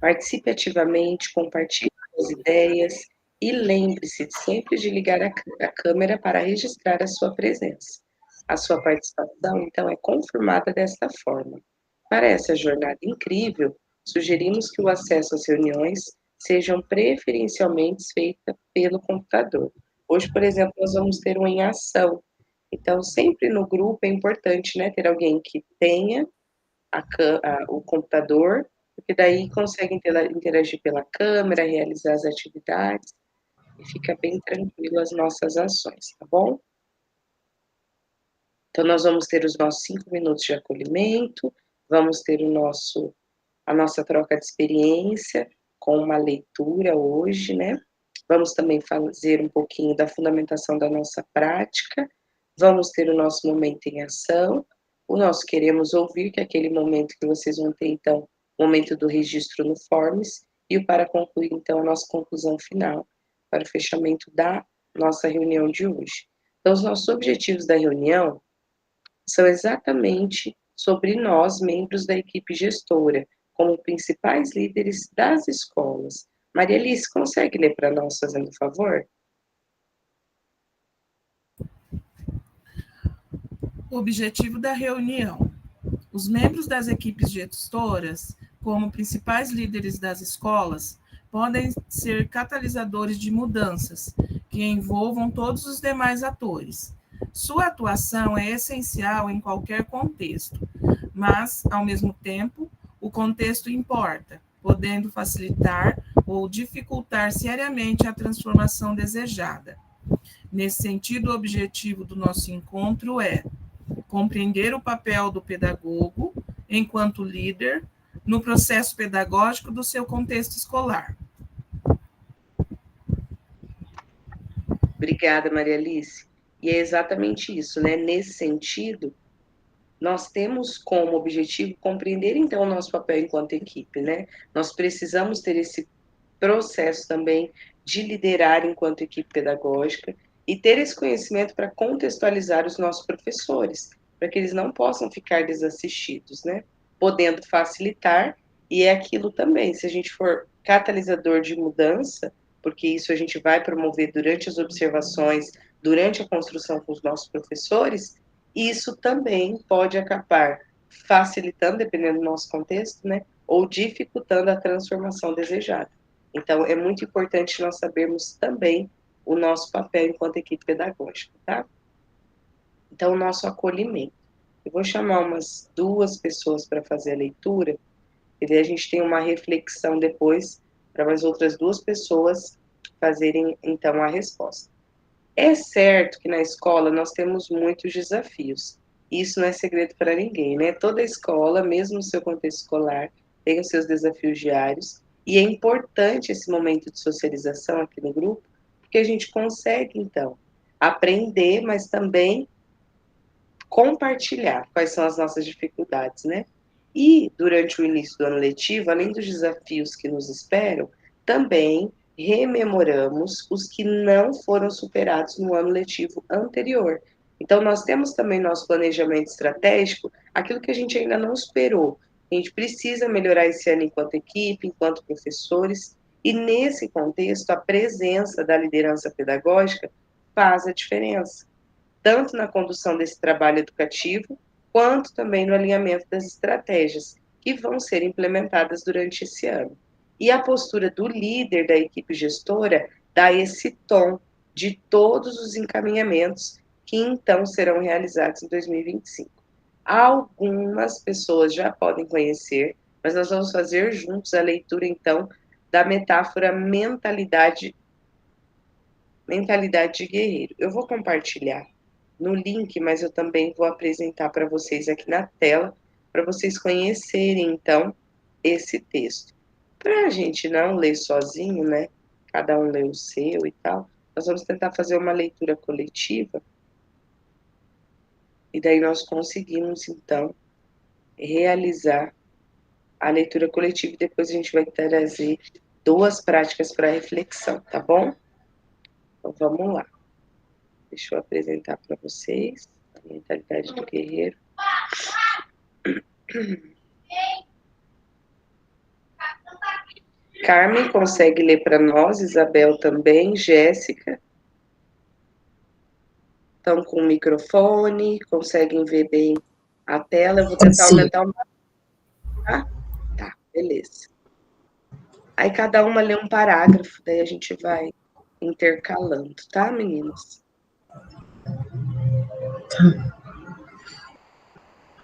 Participe ativamente, compartilhe suas ideias e lembre-se sempre de ligar a câmera para registrar a sua presença. A sua participação, então, é confirmada desta forma. Para essa jornada incrível, sugerimos que o acesso às reuniões sejam preferencialmente feita pelo computador. Hoje, por exemplo, nós vamos ter um em ação. Então, sempre no grupo é importante, né, ter alguém que tenha o computador, porque daí consegue interagir pela câmera, realizar as atividades e fica bem tranquilo as nossas ações, tá bom? Então, nós vamos ter os nossos 5 minutos de acolhimento, vamos ter a nossa troca de experiência com uma leitura hoje, né? Vamos também fazer um pouquinho da fundamentação da nossa prática, vamos ter o nosso momento em ação, o nosso queremos ouvir, que é aquele momento que vocês vão ter, então, o momento do registro no Forms, e o para concluir, então, a nossa conclusão final, para o fechamento da nossa reunião de hoje. Então, os nossos objetivos da reunião são exatamente sobre nós, membros da equipe gestora, como principais líderes das escolas. Maria Alice, consegue ler para nós, fazendo favor? O objetivo da reunião. Os membros das equipes gestoras, como principais líderes das escolas, podem ser catalisadores de mudanças que envolvam todos os demais atores. Sua atuação é essencial em qualquer contexto, mas, ao mesmo tempo, o contexto importa, podendo facilitar ou dificultar seriamente a transformação desejada. Nesse sentido, o objetivo do nosso encontro é compreender o papel do pedagogo, enquanto líder, no processo pedagógico do seu contexto escolar. Obrigada, Maria Alice. E é exatamente isso, né? Nesse sentido, nós temos como objetivo compreender, então, o nosso papel enquanto equipe, né? Nós precisamos ter esse processo também de liderar enquanto equipe pedagógica e ter esse conhecimento para contextualizar os nossos professores, para que eles não possam ficar desassistidos, né? Podendo facilitar, e é aquilo também, se a gente for catalisador de mudança, porque isso a gente vai promover durante as observações, durante a construção com os nossos professores, isso também pode acabar facilitando, dependendo do nosso contexto, né? Ou dificultando a transformação desejada. Então, é muito importante nós sabermos também o nosso papel enquanto equipe pedagógica, tá? Então, o nosso acolhimento. Eu vou chamar umas 2 pessoas para fazer a leitura, e daí a gente tem uma reflexão depois para mais outras 2 pessoas fazerem, então, a resposta. É certo que na escola nós temos muitos desafios. Isso não é segredo para ninguém, né? Toda escola, mesmo no seu contexto escolar, tem os seus desafios diários. E é importante esse momento de socialização aqui no grupo, porque a gente consegue, então, aprender, mas também compartilhar quais são as nossas dificuldades, né? E durante o início do ano letivo, além dos desafios que nos esperam, também rememoramos os que não foram superados no ano letivo anterior. Então, nós temos também nosso planejamento estratégico, aquilo que a gente ainda não superou. A gente precisa melhorar esse ano enquanto equipe, enquanto professores, e nesse contexto, a presença da liderança pedagógica faz a diferença tanto na condução desse trabalho educativo, quanto também no alinhamento das estratégias que vão ser implementadas durante esse ano. E a postura do líder da equipe gestora dá esse tom de todos os encaminhamentos que então serão realizados em 2025. Algumas pessoas já podem conhecer, mas nós vamos fazer juntos a leitura então da metáfora mentalidade de guerreiro. Eu vou compartilhar no link, mas eu também vou apresentar para vocês aqui na tela, para vocês conhecerem, então, esse texto. Para a gente não ler sozinho, né? Cada um lê o seu e tal, nós vamos tentar fazer uma leitura coletiva, e daí nós conseguimos, então, realizar a leitura coletiva, e depois a gente vai trazer 2 práticas para reflexão, tá bom? Então, vamos lá. Deixa eu apresentar para vocês a mentalidade do guerreiro. Carmen consegue ler para nós, Isabel também, Jéssica. Estão com o microfone, conseguem ver bem a tela. Eu vou tentar aumentar o... Tá, beleza. Aí cada uma lê um parágrafo, daí a gente vai intercalando, tá, meninas?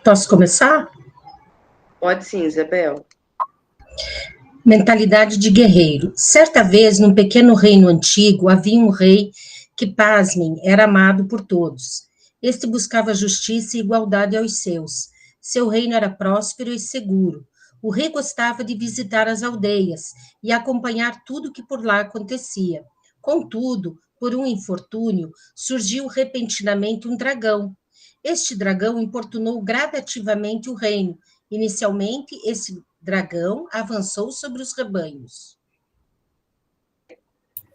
Posso começar? Pode sim, Isabel. Mentalidade de guerreiro. Certa vez, num pequeno reino antigo, havia um rei que, pasmem, era amado por todos. Este buscava justiça e igualdade aos seus. Seu reino era próspero e seguro. O rei gostava de visitar as aldeias e acompanhar tudo que por lá acontecia. Contudo, por um infortúnio, surgiu repentinamente um dragão. Este dragão importunou gradativamente o reino. Inicialmente, esse dragão avançou sobre os rebanhos.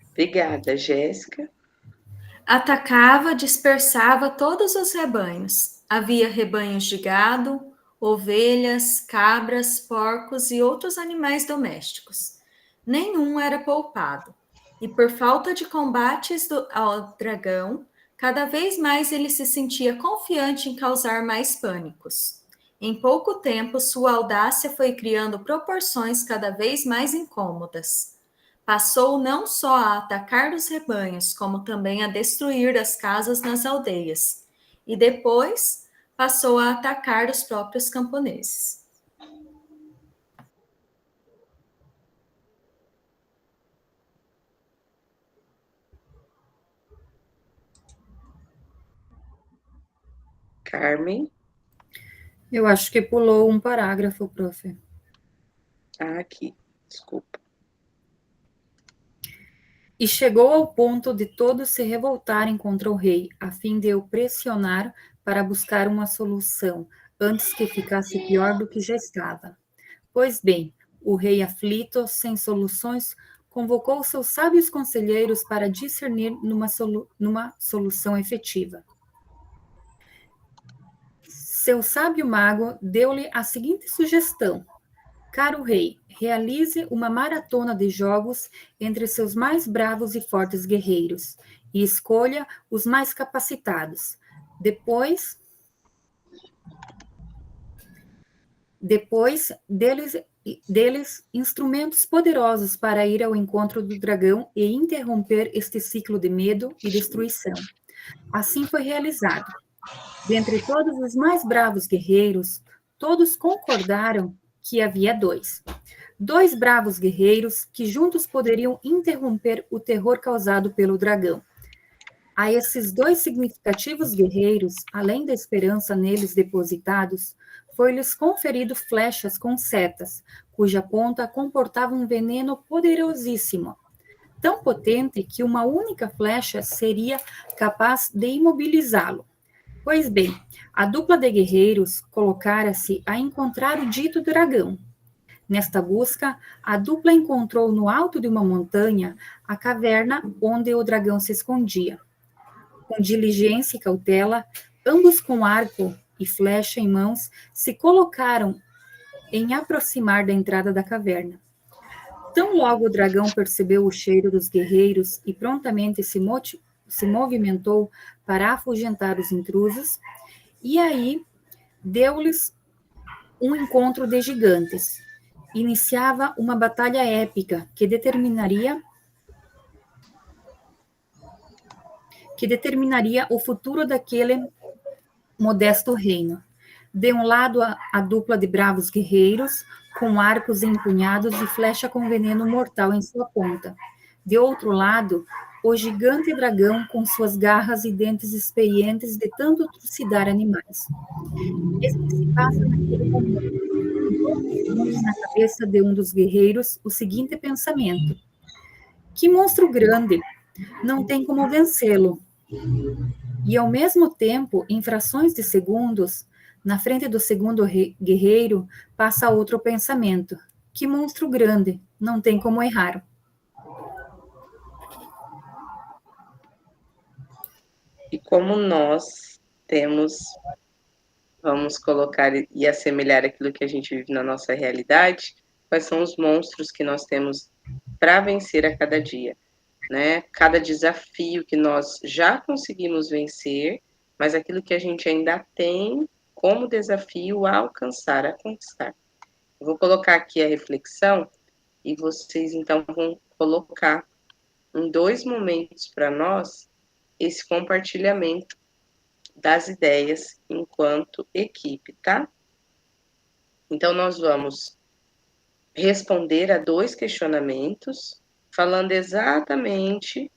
Obrigada, Jéssica. Atacava, dispersava todos os rebanhos. Havia rebanhos de gado, ovelhas, cabras, porcos e outros animais domésticos. Nenhum era poupado. E por falta de combates ao dragão, cada vez mais ele se sentia confiante em causar mais pânicos. Em pouco tempo, sua audácia foi criando proporções cada vez mais incômodas. Passou não só a atacar os rebanhos, como também a destruir as casas nas aldeias. E depois passou a atacar os próprios camponeses. Carmen. Eu acho que pulou um parágrafo, prof. Aqui, desculpa. E chegou ao ponto de todos se revoltarem contra o rei, a fim de o pressionar para buscar uma solução, antes que ficasse pior do que já estava. Pois bem, o rei aflito, sem soluções, convocou seus sábios conselheiros para discernir numa solução efetiva. Seu sábio mago deu-lhe a seguinte sugestão: caro rei, realize uma maratona de jogos entre seus mais bravos e fortes guerreiros e escolha os mais capacitados. Depois deles instrumentos poderosos para ir ao encontro do dragão e interromper este ciclo de medo e destruição. Assim foi realizado. Dentre todos os mais bravos guerreiros, todos concordaram que havia dois bravos guerreiros que juntos poderiam interromper o terror causado pelo dragão. A esses dois significativos guerreiros, além da esperança neles depositados, foi-lhes conferido flechas com setas, cuja ponta comportava um veneno poderosíssimo, tão potente que uma única flecha seria capaz de imobilizá-lo. Pois bem, a dupla de guerreiros colocara-se a encontrar o dito dragão. Nesta busca, a dupla encontrou no alto de uma montanha a caverna onde o dragão se escondia. Com diligência e cautela, ambos com arco e flecha em mãos, se colocaram em aproximar da entrada da caverna. Tão logo o dragão percebeu o cheiro dos guerreiros e prontamente se movimentou para afugentar os intrusos, e aí deu-lhes um encontro de gigantes. Iniciava uma batalha épica que determinaria o futuro daquele modesto reino. De um lado, a dupla de bravos guerreiros, com arcos empunhados e flecha com veneno mortal em sua ponta. De outro lado, o gigante dragão com suas garras e dentes experientes de tanto trucidar animais. Esse que se passa naquele momento. Na cabeça de um dos guerreiros o seguinte pensamento: que monstro grande! Não tem como vencê-lo. E ao mesmo tempo, em frações de segundos, na frente do segundo guerreiro, passa outro pensamento: que monstro grande! Não tem como errar. E como nós temos, vamos colocar e assemelhar aquilo que a gente vive na nossa realidade, quais são os monstros que nós temos para vencer a cada dia, né? Cada desafio que nós já conseguimos vencer, mas aquilo que a gente ainda tem como desafio a alcançar, a conquistar. Eu vou colocar aqui a reflexão e vocês então vão colocar em 2 momentos para nós esse compartilhamento das ideias enquanto equipe, tá? Então, nós vamos responder a 2 questionamentos, falando exatamente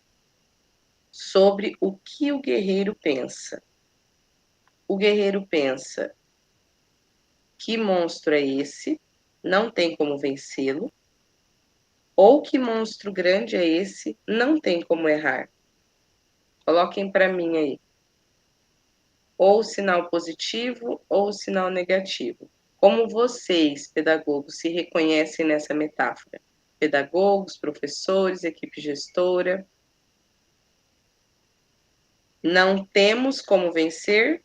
sobre o que o guerreiro pensa. O guerreiro pensa: que monstro é esse? Não tem como vencê-lo. Ou que monstro grande é esse? Não tem como errar. Coloquem para mim aí. Ou sinal positivo ou sinal negativo. Como vocês, pedagogos, se reconhecem nessa metáfora? Pedagogos, professores, equipe gestora. Não temos como vencer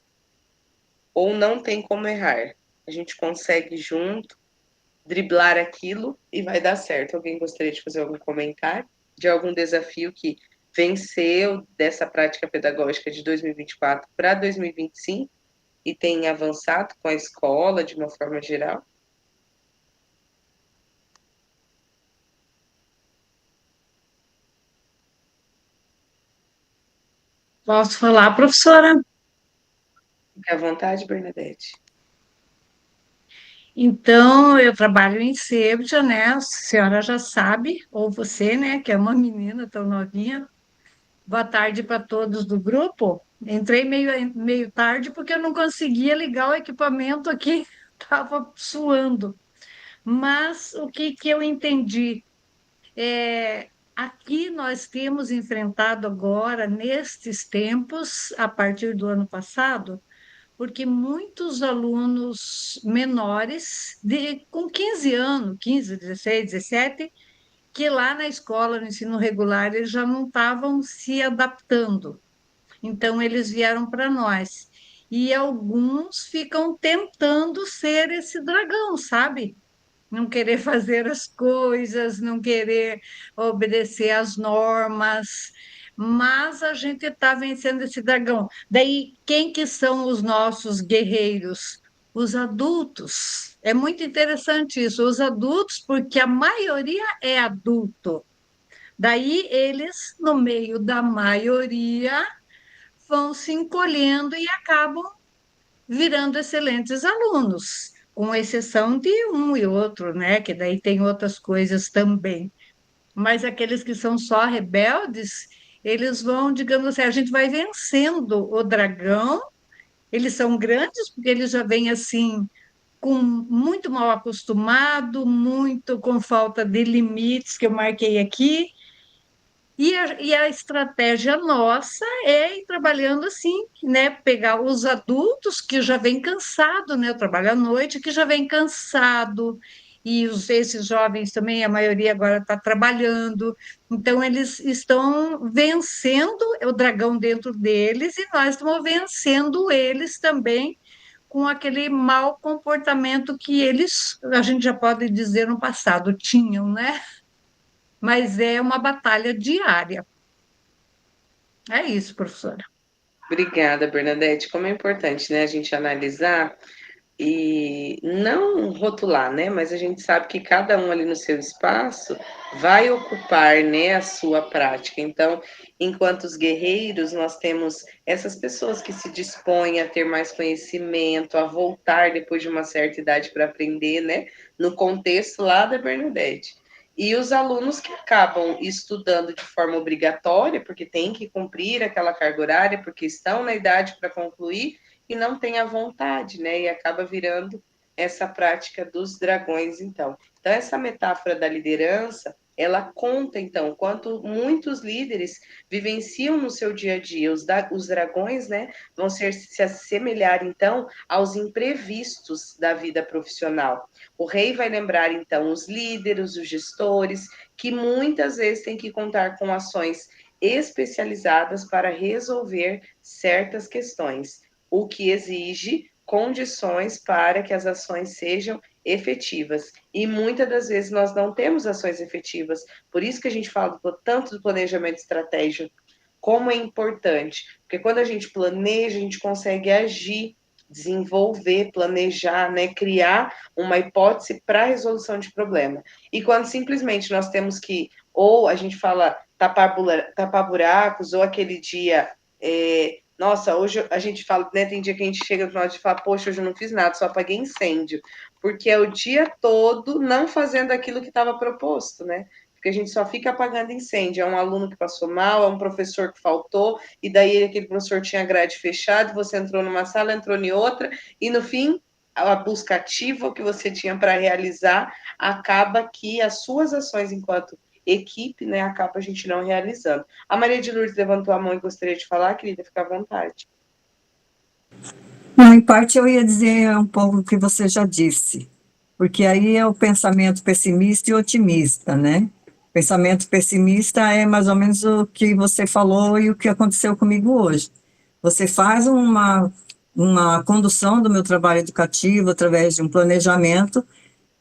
ou não tem como errar. A gente consegue junto driblar aquilo e vai dar certo. Alguém gostaria de fazer algum comentário de algum desafio que venceu dessa prática pedagógica de 2024 para 2025 e tem avançado com a escola de uma forma geral? Posso falar, professora? Fique à vontade, Bernadette. Então, eu trabalho em Sebja, né? A senhora já sabe, ou você, né, que é uma menina tão novinha. Boa tarde para todos do grupo. Entrei meio tarde porque eu não conseguia ligar o equipamento aqui, estava suando. Mas o que eu entendi? Aqui nós temos enfrentado agora, nestes tempos, a partir do ano passado, porque muitos alunos menores, com 15 anos, 15, 16, 17, que lá na escola, no ensino regular, eles já não estavam se adaptando. Então, eles vieram para nós. E alguns ficam tentando ser esse dragão, sabe? Não querer fazer as coisas, não querer obedecer às normas, mas a gente está vencendo esse dragão. Daí, quem que são os nossos guerreiros? Os adultos. É muito interessante isso, os adultos, porque a maioria é adulto. Daí, eles, no meio da maioria, vão se encolhendo e acabam virando excelentes alunos, com exceção de um e outro, né? Que daí tem outras coisas também. Mas aqueles que são só rebeldes, eles vão, digamos assim, a gente vai vencendo o dragão. Eles são grandes porque eles já vêm assim com muito mal acostumado, muito com falta de limites que eu marquei aqui. E a estratégia nossa é ir trabalhando assim, né? Pegar os adultos que já vêm cansado, né? Eu trabalho à noite, que já vem cansado, e esses jovens também, a maioria agora está trabalhando, então eles estão vencendo o dragão dentro deles e nós estamos vencendo eles também com aquele mau comportamento que eles, a gente já pode dizer, no passado tinham, né? Mas é uma batalha diária. É isso, professora. Obrigada, Bernadette. Como é importante, né, a gente analisar e não rotular, né, mas a gente sabe que cada um ali no seu espaço vai ocupar, né, a sua prática. Então, enquanto os guerreiros, nós temos essas pessoas que se dispõem a ter mais conhecimento, a voltar depois de uma certa idade para aprender, né, no contexto lá da Bernadette. E os alunos que acabam estudando de forma obrigatória, porque tem que cumprir aquela carga horária, porque estão na idade para concluir e não tem a vontade, né? E acaba virando essa prática dos dragões, então. Então, essa metáfora da liderança, ela conta, então, quanto muitos líderes vivenciam no seu dia a dia. Os dragões, né, vão se assemelhar, então, aos imprevistos da vida profissional. O rei vai lembrar, então, os líderes, os gestores, que muitas vezes têm que contar com ações especializadas para resolver certas questões, o que exige condições para que as ações sejam efetivas. E muitas das vezes nós não temos ações efetivas. Por isso que a gente fala tanto do planejamento estratégico, como é importante. Porque quando a gente planeja, a gente consegue agir, desenvolver, planejar, né, criar uma hipótese para a resolução de problema. E quando simplesmente nós temos que, ou a gente fala tapar buracos, ou aquele dia, nossa, hoje a gente fala, né, tem dia que a gente chega no final de falar, poxa, hoje eu não fiz nada, só apaguei incêndio, porque é o dia todo não fazendo aquilo que estava proposto, né? Porque a gente só fica apagando incêndio. É um aluno que passou mal, é um professor que faltou, e daí aquele professor tinha grade fechada, você entrou numa sala, entrou em outra, e no fim, a busca ativa que você tinha para realizar, acaba que as suas ações enquanto equipe, né, acaba a gente não realizando. A Maria de Lourdes levantou a mão e gostaria de falar, querida, fica à vontade. Não, em parte eu ia dizer um pouco o que você já disse, porque aí é o pensamento pessimista e otimista, né? Pensamento pessimista é mais ou menos o que você falou e o que aconteceu comigo hoje. Você faz uma condução do meu trabalho educativo através de um planejamento.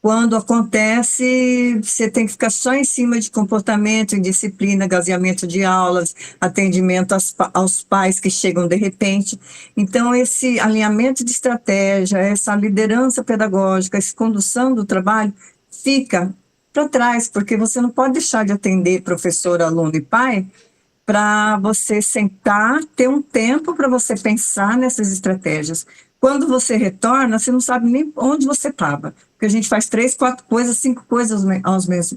Quando acontece, você tem que ficar só em cima de comportamento, indisciplina, gaseamento de aulas, atendimento aos pais que chegam de repente. Então, esse alinhamento de estratégia, essa liderança pedagógica, essa condução do trabalho, fica para trás, porque você não pode deixar de atender professor, aluno e pai para você sentar, ter um tempo para você pensar nessas estratégias. Quando você retorna, você não sabe nem onde você estava, porque a gente faz 3, 4 coisas, 5 coisas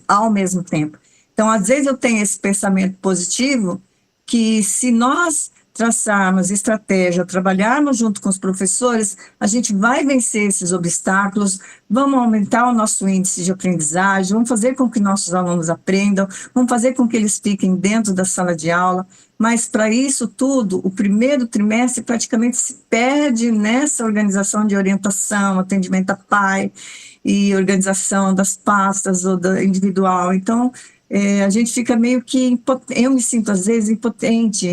ao mesmo tempo. Então, às vezes eu tenho esse pensamento positivo, que se nós traçarmos estratégia, trabalharmos junto com os professores, a gente vai vencer esses obstáculos, vamos aumentar o nosso índice de aprendizagem, vamos fazer com que nossos alunos aprendam, vamos fazer com que eles fiquem dentro da sala de aula, mas para isso tudo, o primeiro trimestre praticamente se perde nessa organização de orientação, atendimento a pai e organização das pastas ou da individual. Então, a gente fica meio que, eu me sinto às vezes impotente,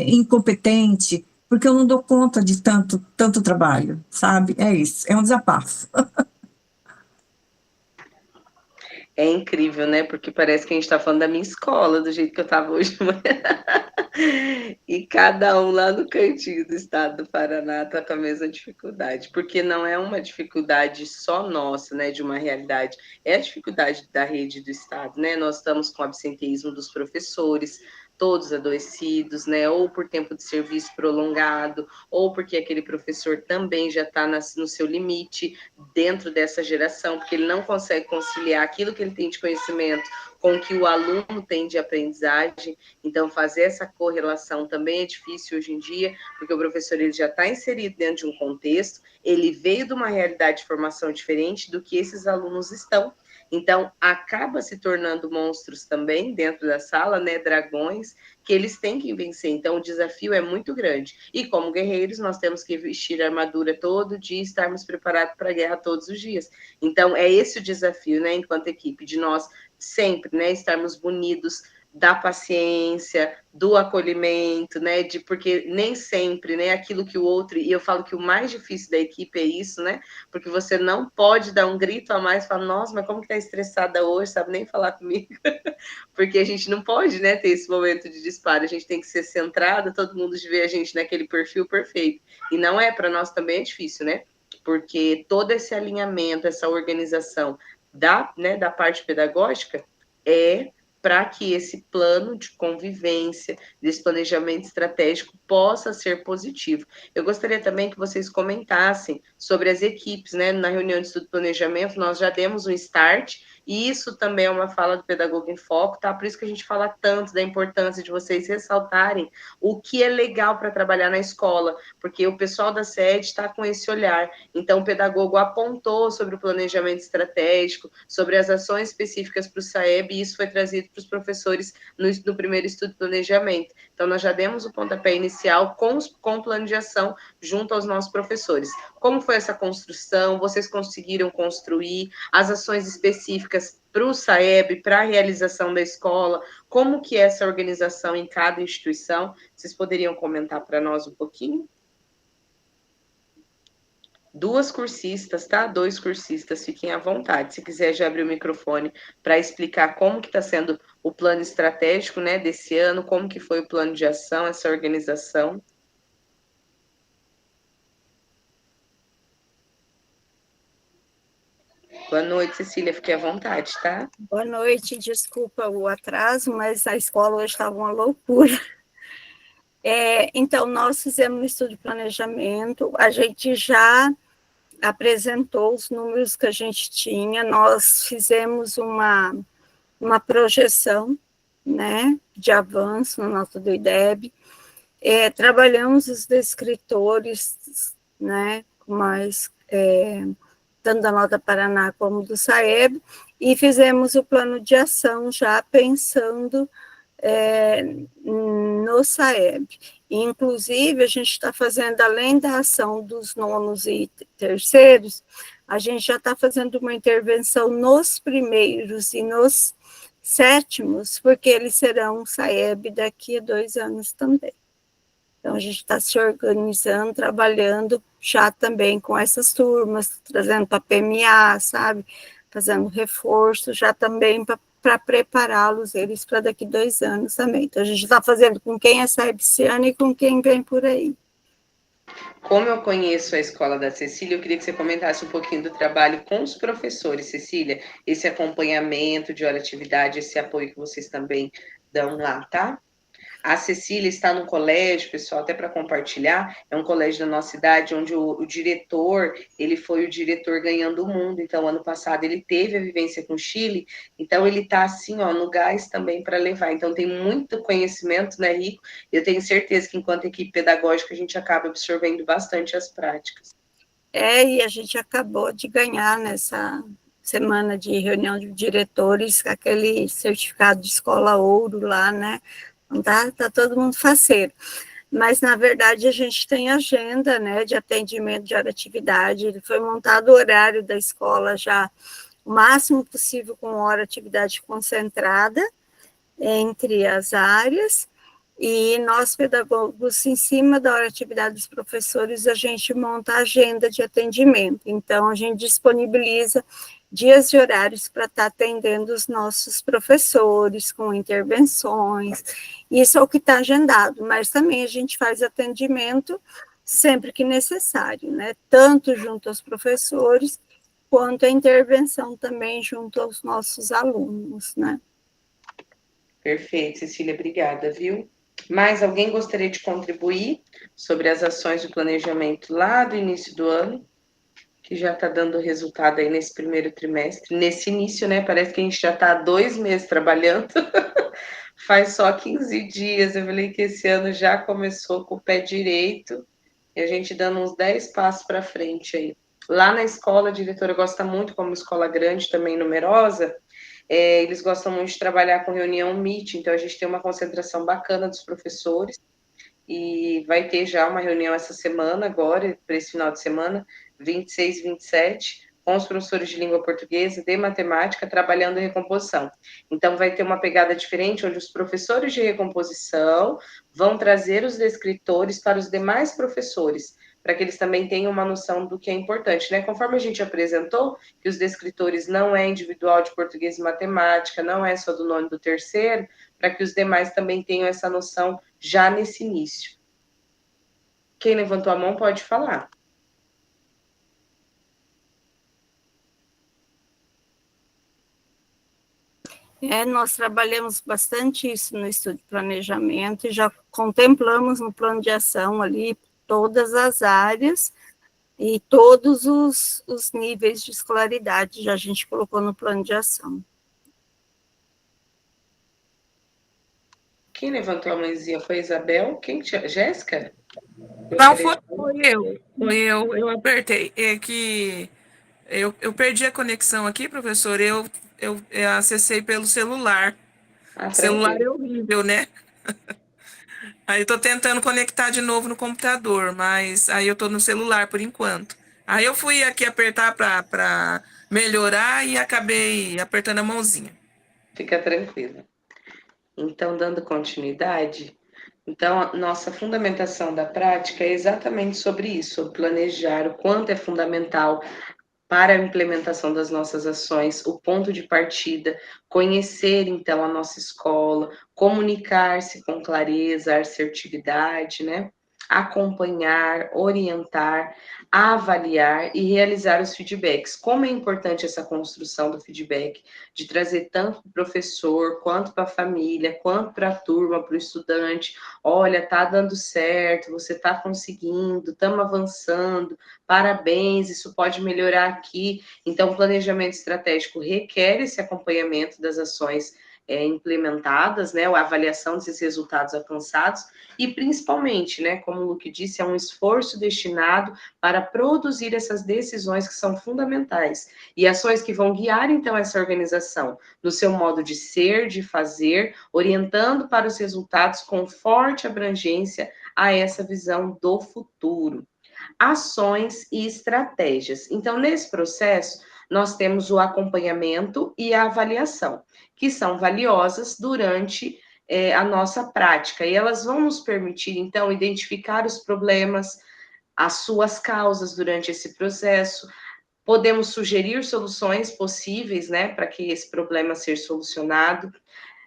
incompetente, porque eu não dou conta de tanto trabalho, sabe? É isso, é um desabafo. É incrível, né? Porque parece que a gente está falando da minha escola, do jeito que eu estava hoje de manhã. E cada um lá no cantinho do estado do Paraná está com a mesma dificuldade, porque não é uma dificuldade só nossa, né, de uma realidade, é a dificuldade da rede do estado, né? Nós estamos com o absenteísmo dos professores, todos adoecidos, né, ou por tempo de serviço prolongado, ou porque aquele professor também já está no seu limite dentro dessa geração, porque ele não consegue conciliar aquilo que ele tem de conhecimento com o que o aluno tem de aprendizagem. Então, fazer essa correlação também é difícil hoje em dia, porque o professor ele já está inserido dentro de um contexto, ele veio de uma realidade de formação diferente do que esses alunos estão. Então, acaba se tornando monstros também dentro da sala, né, dragões, que eles têm que vencer. Então, o desafio é muito grande. E como guerreiros, nós temos que vestir a armadura todo dia e estarmos preparados para a guerra todos os dias. Então, é esse o desafio, né, enquanto equipe, de nós sempre, né, estarmos munidos da paciência, do acolhimento, né, porque nem sempre, né, aquilo que o outro, e eu falo que o mais difícil da equipe é isso, né, porque você não pode dar um grito a mais e falar, nossa, mas como que tá estressada hoje, sabe nem falar comigo, porque a gente não pode, né, ter esse momento de disparo, a gente tem que ser centrado, todo mundo vê a gente naquele perfil perfeito, e não é, para nós também é difícil, né, porque todo esse alinhamento, essa organização da parte pedagógica é para que esse plano de convivência, desse planejamento estratégico possa ser positivo. Eu gostaria também que vocês comentassem sobre as equipes, né? Na reunião de estudo e planejamento, nós já demos um start, e isso também é uma fala do Pedagogo em Foco, tá? Por isso que a gente fala tanto da importância de vocês ressaltarem o que é legal para trabalhar na escola, porque o pessoal da sede está com esse olhar. Então, o pedagogo apontou sobre o planejamento estratégico, sobre as ações específicas para o SAEB, e isso foi trazido para os professores no primeiro estudo de planejamento. Então, nós já demos o pontapé inicial com o plano de ação junto aos nossos professores. Como foi essa construção? Vocês conseguiram construir as ações específicas para o SAEB, para a realização da escola? Como que é essa organização em cada instituição? Vocês poderiam comentar para nós um pouquinho? 2 cursistas, tá? 2 cursistas, fiquem à vontade. Se quiser já abrir o microfone para explicar como que está sendo o plano estratégico, né, desse ano, como que foi o plano de ação, essa organização. Boa noite, Cecília, fique à vontade, tá? Boa noite, desculpa o atraso, mas a escola hoje estava uma loucura. Então, nós fizemos um estudo de planejamento, a gente já apresentou os números que a gente tinha, nós fizemos uma projeção, né, de avanço no nosso do IDEB, trabalhamos os descritores, né, mais tanto da Nota Paraná como do SAEB, e fizemos o plano de ação já pensando no SAEB. Inclusive, a gente está fazendo, além da ação dos nonos e terceiros, a gente já está fazendo uma intervenção nos primeiros e nos sétimos, porque eles serão SAEB daqui a 2 anos também. Então, a gente está se organizando, trabalhando já também com essas turmas, trazendo para PMA, sabe? Fazendo reforço já também para prepará-los, eles, para daqui a 2 anos também. Então, a gente está fazendo com quem é SAEB esse ano e com quem vem por aí. Como eu conheço a escola da Cecília, eu queria que você comentasse um pouquinho do trabalho com os professores, Cecília, esse acompanhamento de hora-atividade, esse apoio que vocês também dão lá, tá? A Cecília está num colégio, pessoal, até para compartilhar, é um colégio da nossa cidade, onde o diretor, ele foi o diretor ganhando o mundo, então, ano passado, ele teve a vivência com o Chile, então, ele está, assim, ó, no gás também para levar, então, tem muito conhecimento, né, Rico? Eu tenho certeza que, enquanto equipe pedagógica, a gente acaba absorvendo bastante as práticas. E a gente acabou de ganhar nessa semana de reunião de diretores, aquele certificado de escola ouro lá, né? Então, tá todo mundo faceiro. Mas, na verdade, a gente tem agenda, né, de atendimento de hora-atividade. Foi montado o horário da escola já o máximo possível com hora-atividade concentrada entre as áreas. E nós, pedagogos, em cima da hora-atividade dos professores, a gente monta a agenda de atendimento. Então, a gente disponibiliza dias e horários para estar atendendo os nossos professores com intervenções. Isso é o que está agendado, mas também a gente faz atendimento sempre que necessário, né? Tanto junto aos professores, quanto a intervenção também junto aos nossos alunos, né? Perfeito, Cecília, obrigada, viu? Mais alguém gostaria de contribuir sobre as ações de planejamento lá do início do ano, que já está dando resultado aí nesse primeiro trimestre, nesse início, né? Parece que a gente já está há 2 meses trabalhando, faz só 15 dias. Eu falei que esse ano já começou com o pé direito e a gente dando uns 10 passos para frente aí. Lá na escola, a diretora gosta muito, como escola grande, também numerosa, eles gostam muito de trabalhar com reunião Meet, então a gente tem uma concentração bacana dos professores, e vai ter já uma reunião essa semana agora, para esse final de semana, 26 e 27, com os professores de língua portuguesa, de matemática, trabalhando em recomposição. Então, vai ter uma pegada diferente, onde os professores de recomposição vão trazer os descritores para os demais professores, para que eles também tenham uma noção do que é importante, né? Conforme a gente apresentou, que os descritores não é individual de português e matemática, não é só do nono e do terceiro, para que os demais também tenham essa noção já nesse início. Quem levantou a mão pode falar. Nós trabalhamos bastante isso no estudo de planejamento e já contemplamos no plano de ação ali todas as áreas e todos os níveis de escolaridade já a gente colocou no plano de ação. Quem levantou a mãozinha foi a Isabel? Quem? Jéssica? Não, foi eu. Eu apertei. É que eu perdi a conexão aqui, professor. Eu acessei pelo celular. O celular é horrível, né? Aí eu tô tentando conectar de novo no computador, mas aí eu tô no celular por enquanto. Aí eu fui aqui apertar para melhorar e acabei apertando a mãozinha. Fica tranquila. Então, dando continuidade, Então, a nossa fundamentação da prática é exatamente sobre isso, sobre planejar o quanto é fundamental para a implementação das nossas ações, o ponto de partida, conhecer então a nossa escola, comunicar-se com clareza, assertividade, né? Acompanhar, orientar, avaliar e realizar os feedbacks. Como é importante essa construção do feedback, de trazer tanto para o professor, quanto para a família, quanto para a turma, para o estudante. Olha, tá dando certo, você está conseguindo, estamos avançando, parabéns, isso pode melhorar aqui. Então, o planejamento estratégico requer esse acompanhamento das ações implementadas, né, a avaliação desses resultados alcançados e, principalmente, né, como o Luque disse, é um esforço destinado para produzir essas decisões que são fundamentais e ações que vão guiar, então, essa organização no seu modo de ser, de fazer, orientando para os resultados com forte abrangência a essa visão do futuro. Ações e estratégias. Então, nesse processo, nós temos o acompanhamento e a avaliação, que são valiosas durante a nossa prática, e elas vão nos permitir, então, identificar os problemas, as suas causas durante esse processo, podemos sugerir soluções possíveis, né, para que esse problema seja solucionado,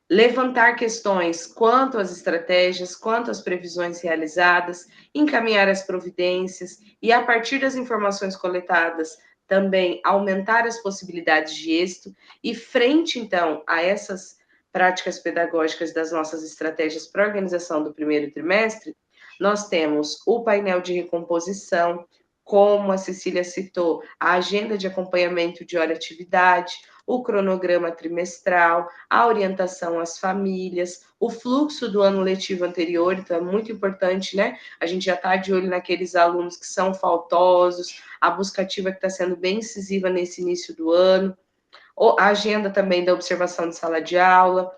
levantar questões quanto às estratégias, quanto às previsões realizadas, encaminhar as providências e, a partir das informações coletadas, também aumentar as possibilidades de êxito e, frente, então, a essas práticas pedagógicas das nossas estratégias para a organização do primeiro trimestre, nós temos o painel de recomposição, como a Cecília citou, a agenda de acompanhamento de hora-atividade, o cronograma trimestral, a orientação às famílias, o fluxo do ano letivo anterior, então é muito importante, né? A gente já está de olho naqueles alunos que são faltosos, a busca ativa que está sendo bem incisiva nesse início do ano, a agenda também da observação de sala de aula,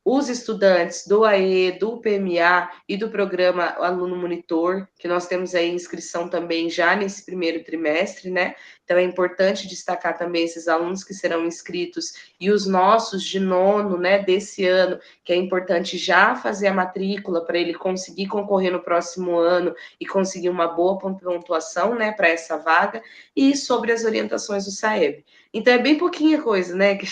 os estudantes do AE, do PMA e do programa Aluno Monitor, que nós temos aí inscrição também já nesse primeiro trimestre, né? Então é importante destacar também esses alunos que serão inscritos e os nossos de nono, né, desse ano, que é importante já fazer a matrícula para ele conseguir concorrer no próximo ano e conseguir uma boa pontuação, né, para essa vaga, e sobre as orientações do SAEB. Então é bem pouquinha coisa, né, que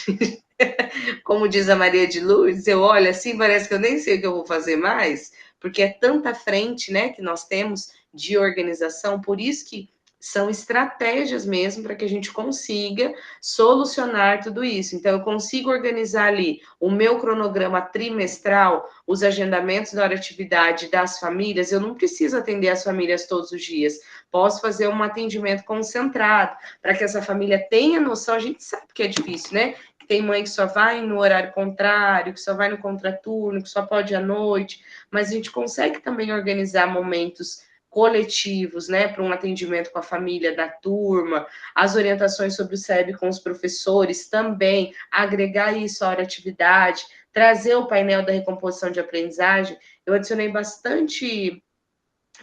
como diz a Maria de Lourdes, eu olho assim, parece que eu nem sei o que eu vou fazer mais, porque é tanta frente, né, que nós temos de organização, por isso que são estratégias mesmo para que a gente consiga solucionar tudo isso. Então, eu consigo organizar ali o meu cronograma trimestral, os agendamentos da hora-atividade das famílias, eu não preciso atender as famílias todos os dias, posso fazer um atendimento concentrado, para que essa família tenha noção, a gente sabe que é difícil, né? Tem mãe que só vai no horário contrário, que só vai no contraturno, que só pode à noite, mas a gente consegue também organizar momentos coletivos, né, para um atendimento com a família da turma, as orientações sobre o SEB com os professores também, agregar isso à hora-atividade, trazer o painel da recomposição de aprendizagem. Eu adicionei bastante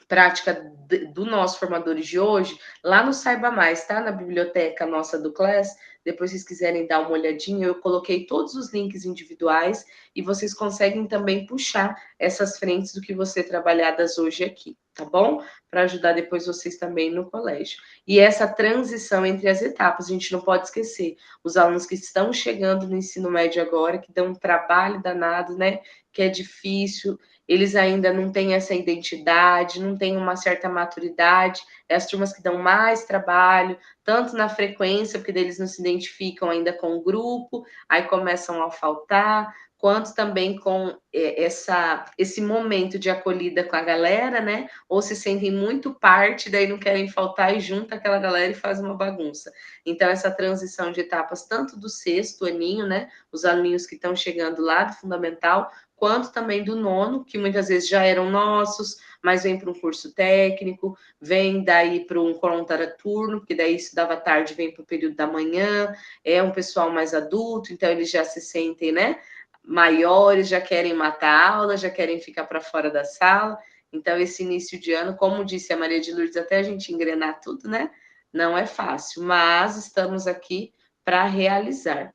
prática do nosso formadores de hoje, lá no Saiba Mais, tá? Na biblioteca nossa do Class, depois vocês quiserem dar uma olhadinha, eu coloquei todos os links individuais e vocês conseguem também puxar essas frentes do que você trabalhadas hoje aqui, tá bom? Para ajudar depois vocês também no colégio. E essa transição entre as etapas, a gente não pode esquecer, os alunos que estão chegando no ensino médio agora, que dão um trabalho danado, né? Que é difícil, eles ainda não têm essa identidade, não têm uma certa maturidade, é as turmas que dão mais trabalho, tanto na frequência, porque eles não se identificam ainda com o grupo, aí começam a faltar, quanto também com esse momento de acolhida com a galera, né? Ou se sentem muito parte, daí não querem faltar e junta aquela galera e faz uma bagunça. Então, essa transição de etapas, tanto do sexto aninho, né? Os aluninhos que estão chegando lá do fundamental, quanto também do nono, que muitas vezes já eram nossos, mas vem para um curso técnico, vem daí para um contraturno, porque daí estudava tarde, vem para o período da manhã, é um pessoal mais adulto, então eles já se sentem, né, maiores, já querem matar a aula, já querem ficar para fora da sala. Então, esse início de ano, como disse a Maria de Lourdes, até a gente engrenar tudo, né, não é fácil, mas estamos aqui para realizar.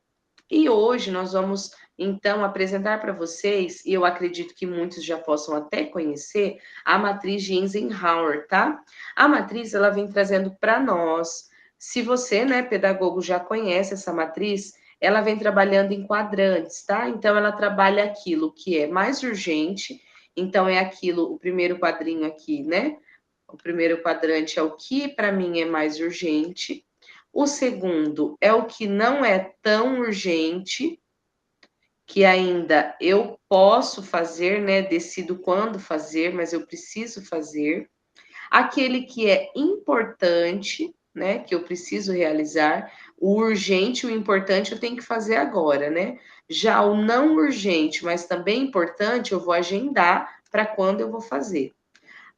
E hoje nós vamos Então, apresentar para vocês, e eu acredito que muitos já possam até conhecer, a matriz de Eisenhower, tá? A matriz, ela vem trazendo para nós, se você, né, pedagogo, já conhece essa matriz, ela vem trabalhando em quadrantes, tá? Então, ela trabalha aquilo que é mais urgente, então é aquilo, o primeiro quadrinho aqui, né? O primeiro quadrante é o que para mim é mais urgente. O segundo é o que não é tão urgente, que ainda eu posso fazer, né? Decido quando fazer, mas eu preciso fazer. Aquele que é importante, né? Que eu preciso realizar. O urgente, o importante eu tenho que fazer agora, né? Já o não urgente, mas também importante, eu vou agendar para quando eu vou fazer.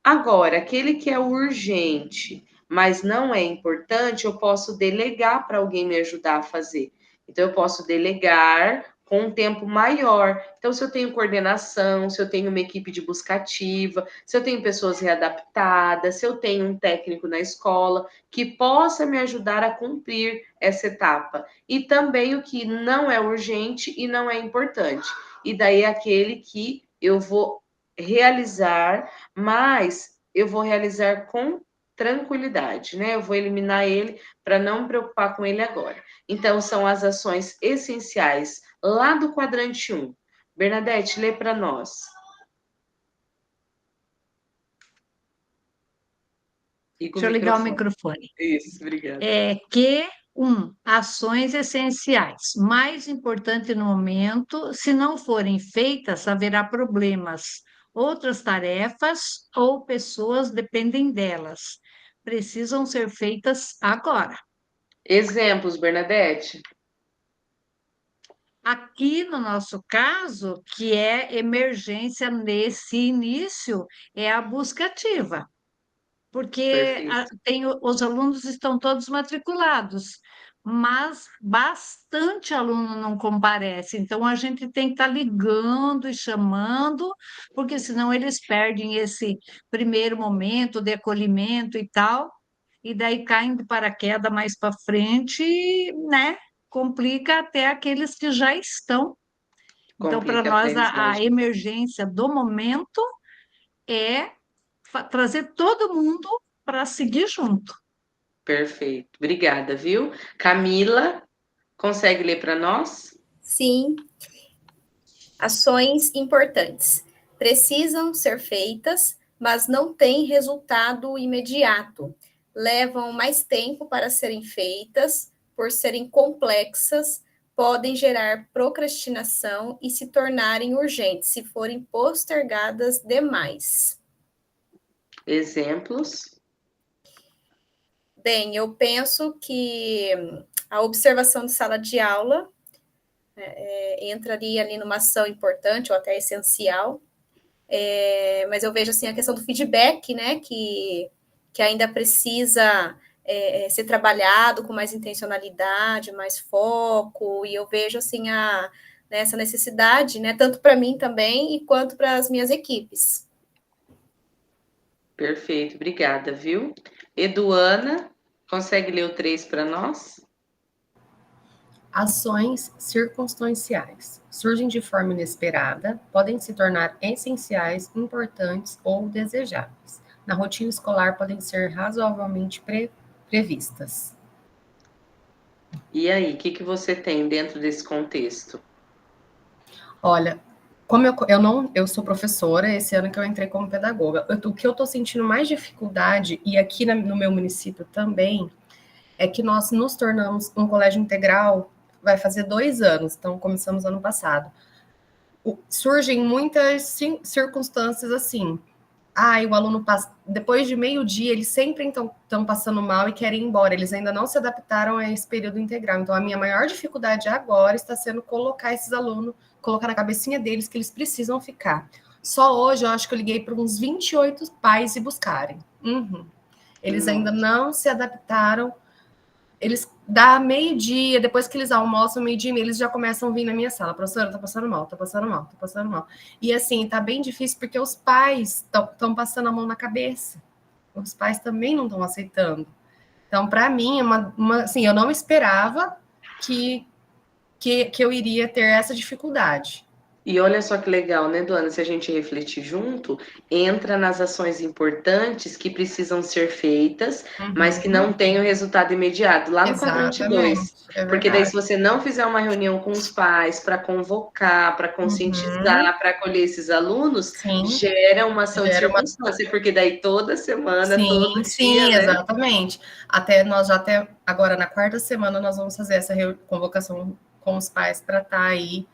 Agora, aquele que é urgente, mas não é importante, eu posso delegar para alguém me ajudar a fazer. Então, eu posso delegar com um tempo maior. Então, se eu tenho coordenação, se eu tenho uma equipe de busca ativa, se eu tenho pessoas readaptadas, se eu tenho um técnico na escola que possa me ajudar a cumprir essa etapa. E também o que não é urgente e não é importante. E daí é aquele que eu vou realizar, mas eu vou realizar com tranquilidade, né? Eu vou eliminar ele para não me preocupar com ele agora. Então, são as ações essenciais lá do quadrante 1. Bernadette, lê para nós. Deixa eu ligar o microfone. Isso, obrigada. Ações essenciais. Mais importante no momento, se não forem feitas, haverá problemas. Outras tarefas ou pessoas dependem delas. Precisam ser feitas agora. Exemplos, Bernadette? Aqui, no nosso caso, que é emergência nesse início, é a busca ativa, porque os alunos estão todos matriculados, mas bastante aluno não comparece, então a gente tem que estar ligando e chamando, porque senão eles perdem esse primeiro momento de acolhimento e tal, e daí caem de paraquedas mais para frente, né? Complica até aqueles que já estão. Então, para nós, a emergência do momento é trazer todo mundo para seguir junto. Perfeito. Obrigada, viu? Camila, consegue ler para nós? Sim. Ações importantes. Precisam ser feitas, mas não têm resultado imediato. Levam mais tempo para serem feitas, por serem complexas, podem gerar procrastinação e se tornarem urgentes se forem postergadas demais. Exemplos? Bem, eu penso que a observação de sala de aula entraria ali numa ação importante ou até essencial, mas eu vejo assim a questão do feedback, né, que ainda precisa ser trabalhado com mais intencionalidade, mais foco, e eu vejo assim essa necessidade, né, tanto para mim também, e quanto para as minhas equipes. Perfeito, obrigada, viu? Eduana, consegue ler o 3 para nós? Ações circunstanciais. Surgem de forma inesperada, podem se tornar essenciais, importantes ou desejáveis. Na rotina escolar, podem ser razoavelmente previstas. E aí, o que você tem dentro desse contexto? Olha, como eu sou professora, esse ano que eu entrei como pedagoga, o que eu estou sentindo mais dificuldade, e aqui no meu município também, é que nós nos tornamos um colégio integral, vai fazer 2 anos, então começamos ano passado. Surgem muitas circunstâncias assim. O aluno passa, depois de meio-dia, eles sempre estão passando mal e querem ir embora, eles ainda não se adaptaram a esse período integral. Então, a minha maior dificuldade agora está sendo colocar esses alunos, colocar na cabecinha deles que eles precisam ficar. Só hoje, eu acho que eu liguei para uns 28 pais e buscarem. Eles ainda não se adaptaram. Eles dá meio-dia, depois que eles almoçam, meio-dia, eles já começam a vir na minha sala. Professora, tá passando mal, tá passando mal, tá passando mal. E assim, tá bem difícil porque os pais estão passando a mão na cabeça. Os pais também não estão aceitando. Então, para mim, assim, eu não esperava que que eu iria ter essa dificuldade. E olha só que legal, né, Duana? Se a gente refletir junto, entra nas ações importantes que precisam ser feitas, mas que não têm o resultado imediato, lá no quadrante 2. Porque daí, se você não fizer uma reunião com os pais para convocar, para conscientizar, para acolher esses alunos, gera uma ação de circunstância, porque daí toda semana, todo dia, né? Exatamente. Nós até agora, na quarta semana, nós vamos fazer essa convocação com os pais para estar aí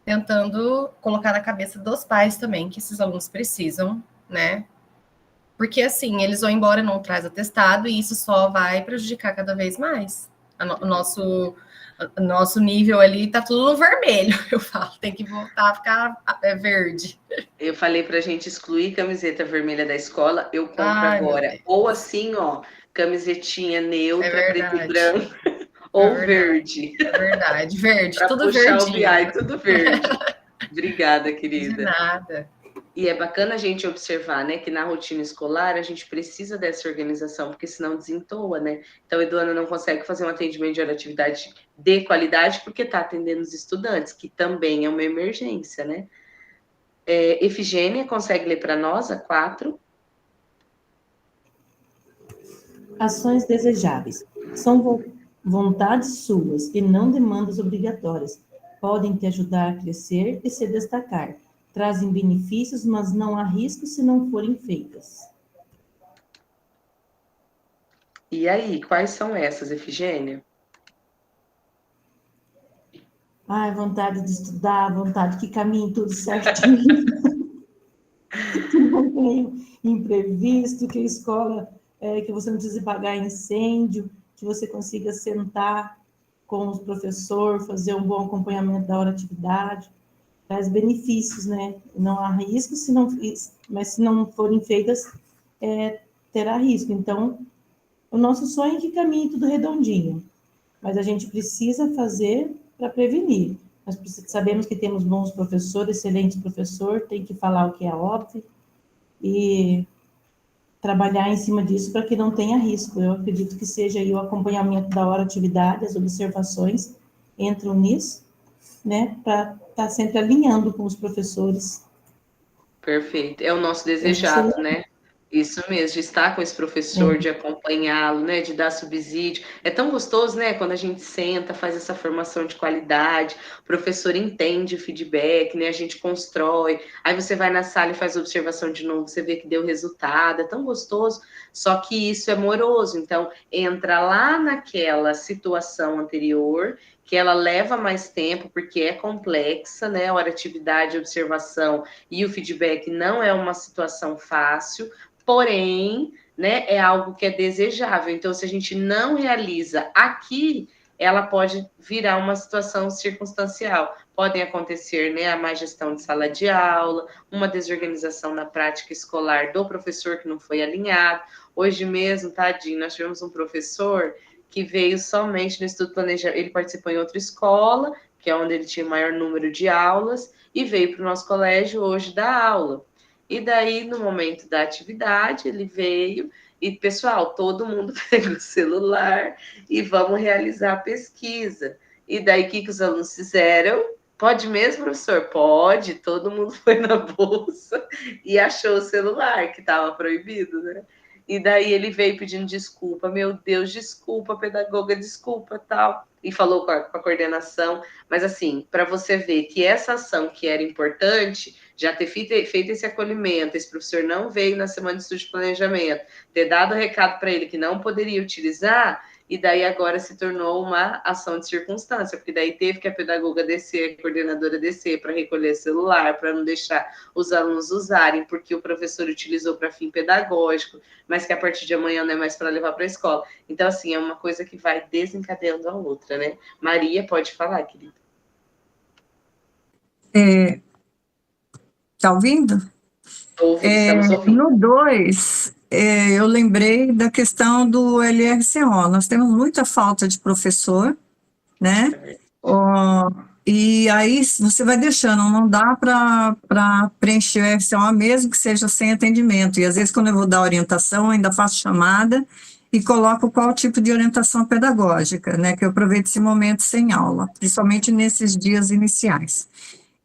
tentando colocar na cabeça dos pais também que esses alunos precisam, né? Porque, assim, eles vão embora e não traz atestado, e isso só vai prejudicar cada vez mais. O nosso nível ali tá tudo no vermelho, eu falo, tem que voltar a ficar verde. Eu falei pra gente excluir camiseta vermelha da escola, eu compro agora. Ou assim, ó, camisetinha neutra, preto e branco. Ou verde. É verdade, verde, tudo puxar verdinho. O BI, tudo verde. Obrigada, querida. De nada. E é bacana a gente observar, né, que na rotina escolar a gente precisa dessa organização, porque senão desentoa, né? Então, a Eduana não consegue fazer um atendimento de atividade de qualidade porque está atendendo os estudantes, que também é uma emergência, né? Efigênia, consegue ler para nós a 4? Ações desejáveis. São vontades suas e não demandas obrigatórias. Podem te ajudar a crescer e se destacar. Trazem benefícios, mas não há risco se não forem feitas. E aí, quais são essas, Efigênia? Vontade de estudar, vontade que caminhe tudo certinho. Que não tem imprevisto, que a escola, que você não precise pagar incêndio, que você consiga sentar com o professor, fazer um bom acompanhamento da hora de atividade. Traz benefícios, né? Não há risco, mas se não forem feitas, terá risco. Então, o nosso sonho é que caminhe tudo redondinho, mas a gente precisa fazer para prevenir. Nós sabemos que temos bons professores, excelentes professores, tem que falar o que é óbvio e trabalhar em cima disso para que não tenha risco. Eu acredito que seja aí o acompanhamento da hora de atividade, as observações entram nisso, né, para estar sempre alinhando com os professores. Perfeito. É o nosso desejado, né? Isso mesmo, de estar com esse professor, de acompanhá-lo, né, de dar subsídio. É tão gostoso, né, quando a gente senta, faz essa formação de qualidade, o professor entende o feedback, né, a gente constrói, aí você vai na sala e faz observação de novo, você vê que deu resultado, é tão gostoso, só que isso é moroso, então entra lá naquela situação anterior, que ela leva mais tempo, porque é complexa, né, a atividade, a observação e o feedback não é uma situação fácil, porém, né, é algo que é desejável. Então, se a gente não realiza aqui, ela pode virar uma situação circunstancial. Podem acontecer, né, a má gestão de sala de aula, uma desorganização na prática escolar do professor que não foi alinhado. Hoje mesmo, tadinho, nós tivemos um professor que veio somente no estudo planejamento. Ele participou em outra escola, que é onde ele tinha o maior número de aulas, e veio para o nosso colégio hoje dar aula. E daí, no momento da atividade, ele veio e, pessoal, todo mundo pega o celular e vamos realizar a pesquisa. E daí, o que os alunos fizeram? Pode mesmo, professor? Pode. Todo mundo foi na bolsa e achou o celular, que estava proibido, né? E daí ele veio pedindo desculpa. Meu Deus, desculpa, pedagoga, desculpa, tal. E falou com a coordenação. Mas, assim, para você ver que essa ação que era importante, já ter feito esse acolhimento, esse professor não veio na semana de estudo de planejamento, ter dado o recado para ele que não poderia utilizar, e daí agora se tornou uma ação de circunstância, porque daí teve que a pedagoga descer, a coordenadora descer para recolher celular, para não deixar os alunos usarem, porque o professor utilizou para fim pedagógico, mas que a partir de amanhã não é mais para levar para a escola. Então, assim, é uma coisa que vai desencadeando a outra, né? Maria, pode falar, querida. Tá ouvindo? Estamos ouvindo. No 2, eu lembrei da questão do LRCO. Nós temos muita falta de professor, né? E aí você vai deixando, não dá para preencher o LRCO mesmo que seja sem atendimento. E às vezes quando eu vou dar orientação, ainda faço chamada e coloco qual tipo de orientação pedagógica, né, que eu aproveito esse momento sem aula, principalmente nesses dias iniciais.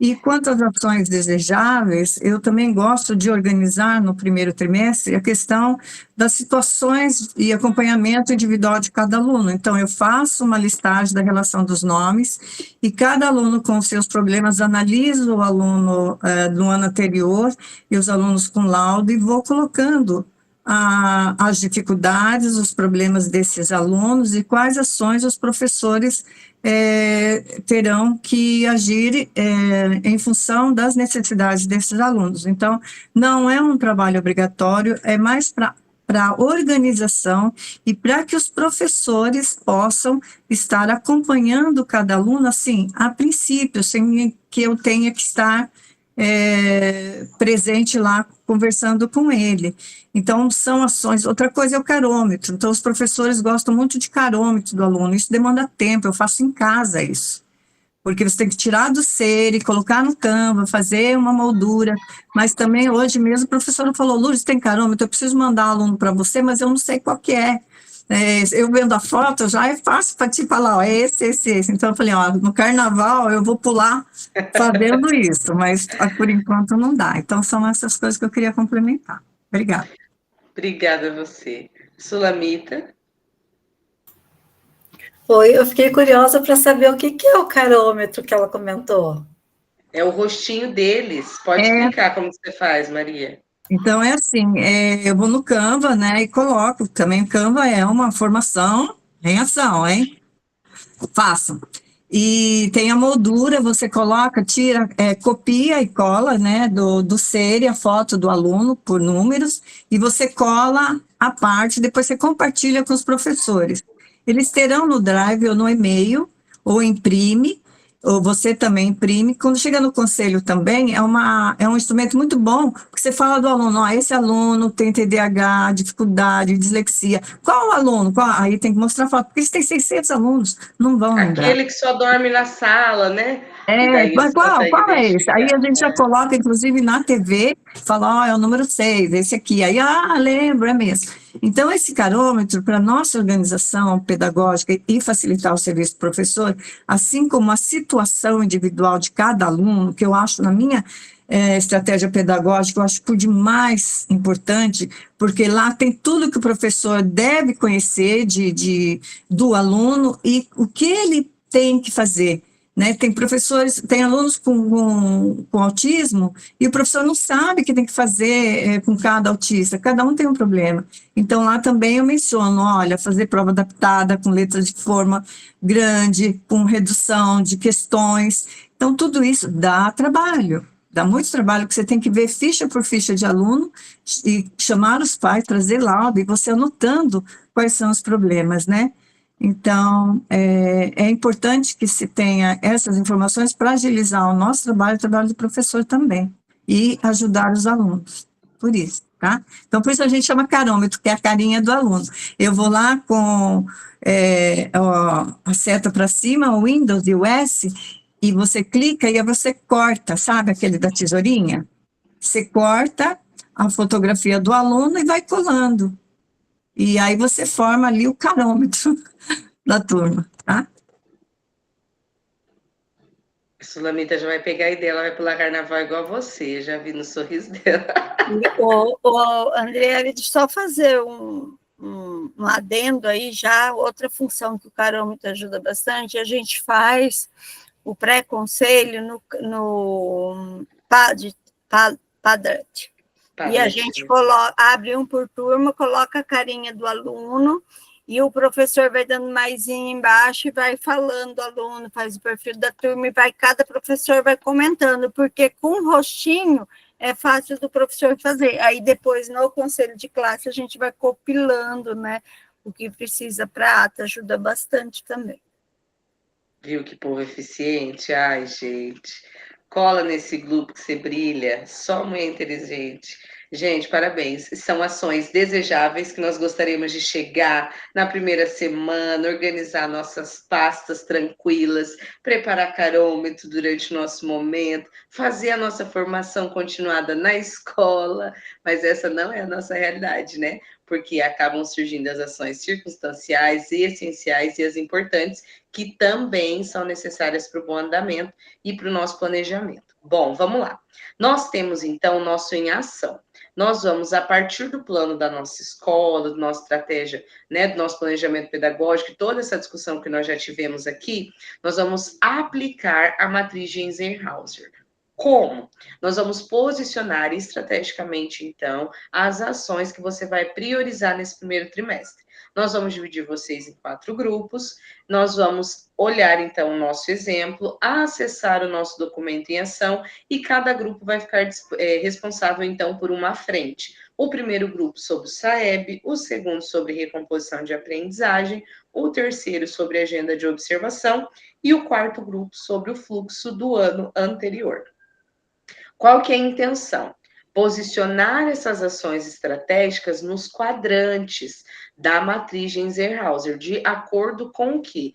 E quanto às ações desejáveis, eu também gosto de organizar no primeiro trimestre a questão das situações e acompanhamento individual de cada aluno. Então, eu faço uma listagem da relação dos nomes e cada aluno com seus problemas analiso o aluno do ano anterior e os alunos com laudo e vou colocando as dificuldades, os problemas desses alunos e quais ações os professores terão que agir em função das necessidades desses alunos. Então, não é um trabalho obrigatório, é mais para a organização e para que os professores possam estar acompanhando cada aluno, assim, a princípio, sem que eu tenha que estar presente lá conversando com ele. Então, são ações. Outra coisa é o carômetro. Então, os professores gostam muito de carômetro do aluno. Isso demanda tempo, eu faço em casa isso. Porque você tem que tirar do ser e colocar no Canva, fazer uma moldura. Mas também, hoje mesmo, o professor falou, Lourdes, tem carômetro, eu preciso mandar aluno para você, mas eu não sei qual que é. Eu vendo a foto, já é fácil para te falar, ó, é esse. Então, eu falei, ó, no carnaval eu vou pular fazendo isso, mas por enquanto não dá. Então, são essas coisas que eu queria complementar. Obrigada. Obrigada a você. Sulamita? Oi, eu fiquei curiosa para saber o que é o carômetro que ela comentou. É o rostinho deles. Pode explicar como você faz, Maria. Então, é assim, eu vou no Canva, né, e coloco, também o Canva é uma formação em ação, hein? Façam. E tem a moldura, você coloca, tira, copia e cola, né, do ser a foto do aluno por números, e você cola a parte, depois você compartilha com os professores. Eles terão no Drive ou no e-mail, ou imprime, ou você também imprime. Quando chega no conselho também, é um instrumento muito bom, porque você fala do aluno, ó, esse aluno tem TDAH, dificuldade, dislexia. Qual aluno? Aí tem que mostrar a foto, porque eles têm 600 alunos, não vão lembrar. Aquele que só dorme na sala, né? Mas qual é esse? Aí a gente já coloca, inclusive, na TV, fala, ó, é o número 6, esse aqui. Aí, lembro, é mesmo. Então, esse carômetro, para a nossa organização pedagógica e facilitar o serviço do professor, assim como a situação individual de cada aluno, que eu acho, na minha estratégia pedagógica, eu acho por demais importante, porque lá tem tudo que o professor deve conhecer do aluno e o que ele tem que fazer. Né, tem professores, tem alunos com autismo e o professor não sabe o que tem que fazer com cada autista, cada um tem um problema. Então, lá também eu menciono, olha, fazer prova adaptada com letras de forma grande, com redução de questões. Então, tudo isso dá trabalho, dá muito trabalho, porque você tem que ver ficha por ficha de aluno e chamar os pais, trazer laudo e você anotando quais são os problemas, né? Então, é importante que se tenha essas informações para agilizar o nosso trabalho, o trabalho do professor também, e ajudar os alunos, por isso, tá? Então, por isso a gente chama carômetro, que é a carinha do aluno. Eu vou lá com a seta para cima, o Windows e o S, e você clica e aí você corta, sabe aquele da tesourinha? Você corta a fotografia do aluno e vai colando. E aí você forma ali o carômetro da turma, tá? Sulamita já vai pegar a ideia, ela vai pular carnaval igual você, já vi no sorriso dela. André, deixa eu só fazer um adendo aí, já outra função que o carômetro ajuda bastante, a gente faz o pré-conselho no Padlet. E a gente abre um por turma, coloca a carinha do aluno e o professor vai dando maisinho embaixo e vai falando, o aluno faz o perfil da turma e cada professor vai comentando, porque com o rostinho é fácil do professor fazer. Aí depois, no conselho de classe, a gente vai compilando, né, o que precisa para a ata, ajuda bastante também. Viu que povo eficiente? Ai, gente. Cola nesse grupo que você brilha, só mulher inteligente. Gente, parabéns. São ações desejáveis que nós gostaríamos de chegar na primeira semana, organizar nossas pastas tranquilas, preparar carômetro durante o nosso momento, fazer a nossa formação continuada na escola, mas essa não é a nossa realidade, né? Porque acabam surgindo as ações circunstanciais e essenciais e as importantes, que também são necessárias para o bom andamento e para o nosso planejamento. Bom, vamos lá. Nós temos, então, o nosso em ação. Nós vamos, a partir do plano da nossa escola, da nossa estratégia, né, do nosso planejamento pedagógico, toda essa discussão que nós já tivemos aqui, nós vamos aplicar a matriz de Eisenhower. Como? Nós vamos posicionar estrategicamente, então, as ações que você vai priorizar nesse primeiro trimestre. Nós vamos dividir vocês em 4 grupos, nós vamos olhar, então, o nosso exemplo, acessar o nosso documento em ação, e cada grupo vai ficar responsável, então, por uma frente. O primeiro grupo sobre o SAEB, o segundo sobre recomposição de aprendizagem, o terceiro sobre agenda de observação, e o quarto grupo sobre o fluxo do ano anterior. Qual que é a intenção? Posicionar essas ações estratégicas nos quadrantes da matriz de Eisenhower, de acordo com que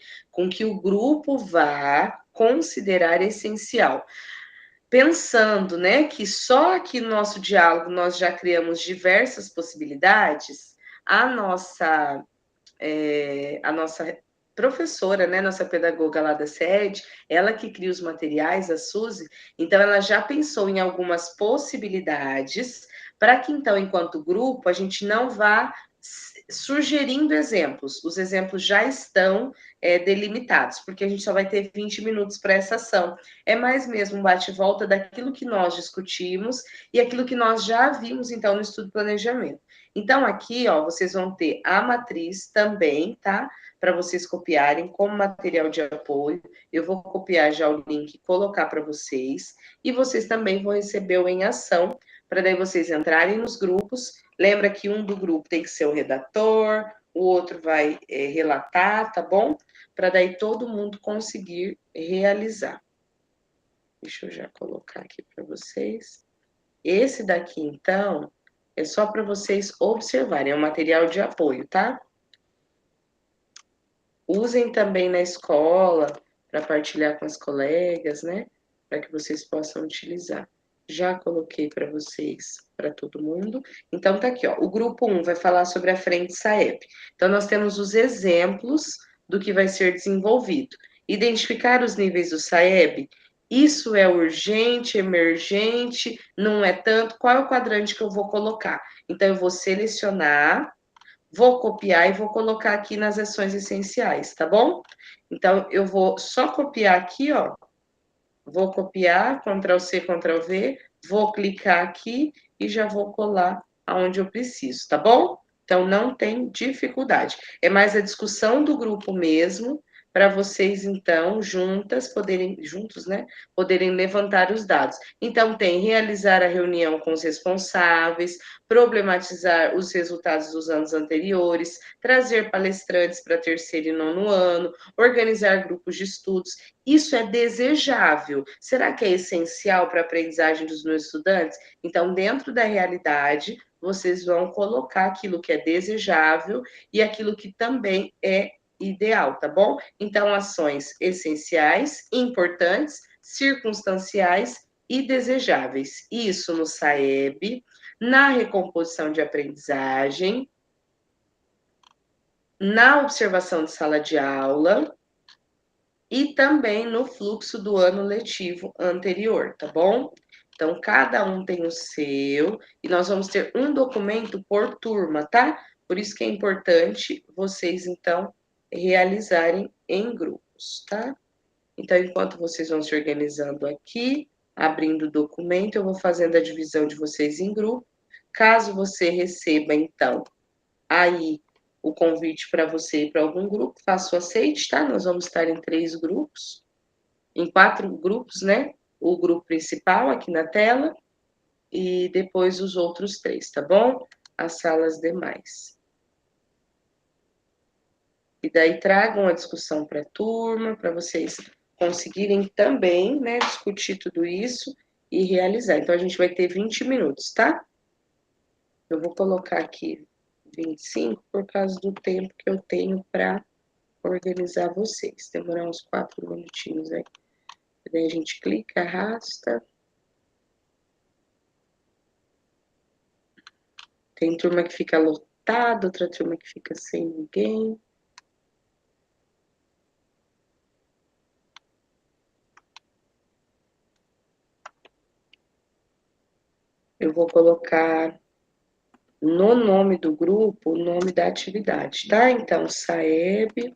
o grupo vá considerar essencial. Pensando, né, que só aqui no nosso diálogo nós já criamos diversas possibilidades, a nossa professora, né, nossa pedagoga lá da sede, ela que cria os materiais, a Suzy, então ela já pensou em algumas possibilidades para que, então, enquanto grupo, a gente não vá sugerindo exemplos. Os exemplos já estão delimitados, porque a gente só vai ter 20 minutos para essa ação. É mais mesmo um bate-volta daquilo que nós discutimos e aquilo que nós já vimos, então, no estudo planejamento. Então, aqui, ó, vocês vão ter a matriz também, tá? Para vocês copiarem como material de apoio. Eu vou copiar já o link e colocar para vocês. E vocês também vão receber o em ação, para daí vocês entrarem nos grupos. Lembra que um do grupo tem que ser o redator, o outro vai relatar, tá bom? Para daí todo mundo conseguir realizar. Deixa eu já colocar aqui para vocês. Esse daqui, então, é só para vocês observarem, é um material de apoio, tá? Usem também na escola, para partilhar com as colegas, né? Para que vocês possam utilizar. Já coloquei para vocês, para todo mundo. Então, tá aqui, ó. O grupo 1 vai falar sobre a frente SAEB. Então, nós temos os exemplos do que vai ser desenvolvido. Identificar os níveis do SAEB. Isso é urgente, emergente, não é tanto. Qual é o quadrante que eu vou colocar? Então, eu vou selecionar, vou copiar e vou colocar aqui nas ações essenciais, tá bom? Então, eu vou só copiar aqui, ó. Vou copiar, Ctrl+C, Ctrl+V, vou clicar aqui e já vou colar aonde eu preciso, tá bom? Então, não tem dificuldade. É mais a discussão do grupo mesmo, para vocês, então, juntos, né, poderem levantar os dados. Então, tem realizar a reunião com os responsáveis, problematizar os resultados dos anos anteriores, trazer palestrantes para terceiro e nono ano, organizar grupos de estudos. Isso é desejável. Será que é essencial para a aprendizagem dos meus estudantes? Então, dentro da realidade, vocês vão colocar aquilo que é desejável e aquilo que também é ideal, tá bom? Então, ações essenciais, importantes, circunstanciais e desejáveis. Isso no SAEB, na recomposição de aprendizagem, na observação de sala de aula e também no fluxo do ano letivo anterior, tá bom? Então, cada um tem o seu e nós vamos ter um documento por turma, tá? Por isso que é importante vocês, então, realizarem em grupos, tá? Então, enquanto vocês vão se organizando aqui, abrindo o documento, eu vou fazendo a divisão de vocês em grupo. Caso você receba, então, aí o convite para você ir para algum grupo, faça o aceite, tá? Nós vamos estar em 3 grupos, em 4 grupos, né? O grupo principal aqui na tela e depois os outros 3, tá bom? As salas demais. E daí tragam a discussão para a turma, para vocês conseguirem também, né, discutir tudo isso e realizar. Então, a gente vai ter 20 minutos, tá? Eu vou colocar aqui 25 por causa do tempo que eu tenho para organizar vocês. Demorar uns 4 minutinhos aí. Daí a gente clica, arrasta. Tem turma que fica lotada, outra turma que fica sem ninguém. Eu vou colocar no nome do grupo o nome da atividade, tá? Então, SAEB.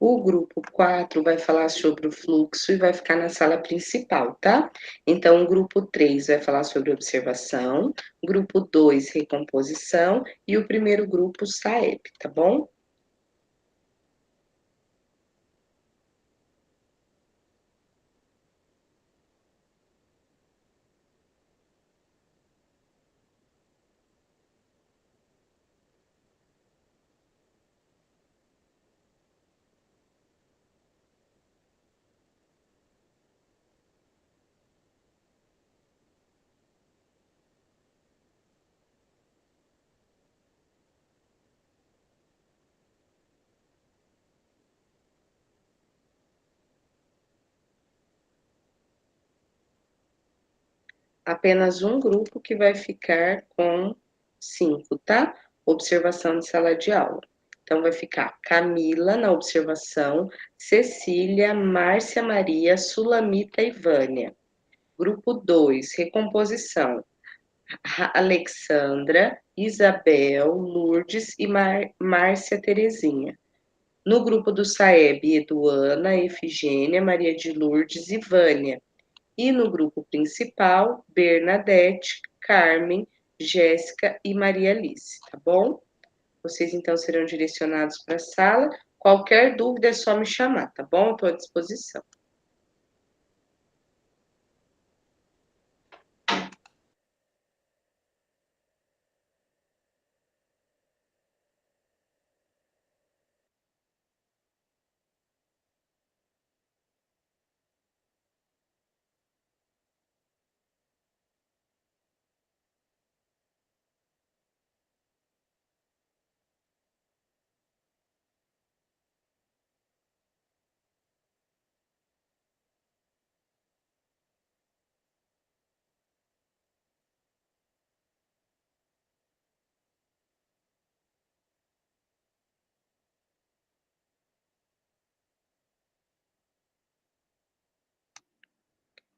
O grupo 4 vai falar sobre o fluxo e vai ficar na sala principal, tá? Então, o grupo 3 vai falar sobre observação, grupo 2, recomposição, e o primeiro grupo, SAEB, tá bom? Apenas um grupo que vai ficar com 5, tá? Observação de sala de aula. Então, vai ficar Camila na observação, Cecília, Márcia Maria, Sulamita e Vânia. Grupo 2, recomposição. Alexandra, Isabel, Lourdes e Márcia Terezinha. No grupo do SAEB, Eduana, Efigênia, Maria de Lourdes e Vânia. E no grupo principal, Bernadette, Carmen, Jéssica e Maria Alice, tá bom? Vocês, então, serão direcionados para a sala. Qualquer dúvida é só me chamar, tá bom? Estou à disposição.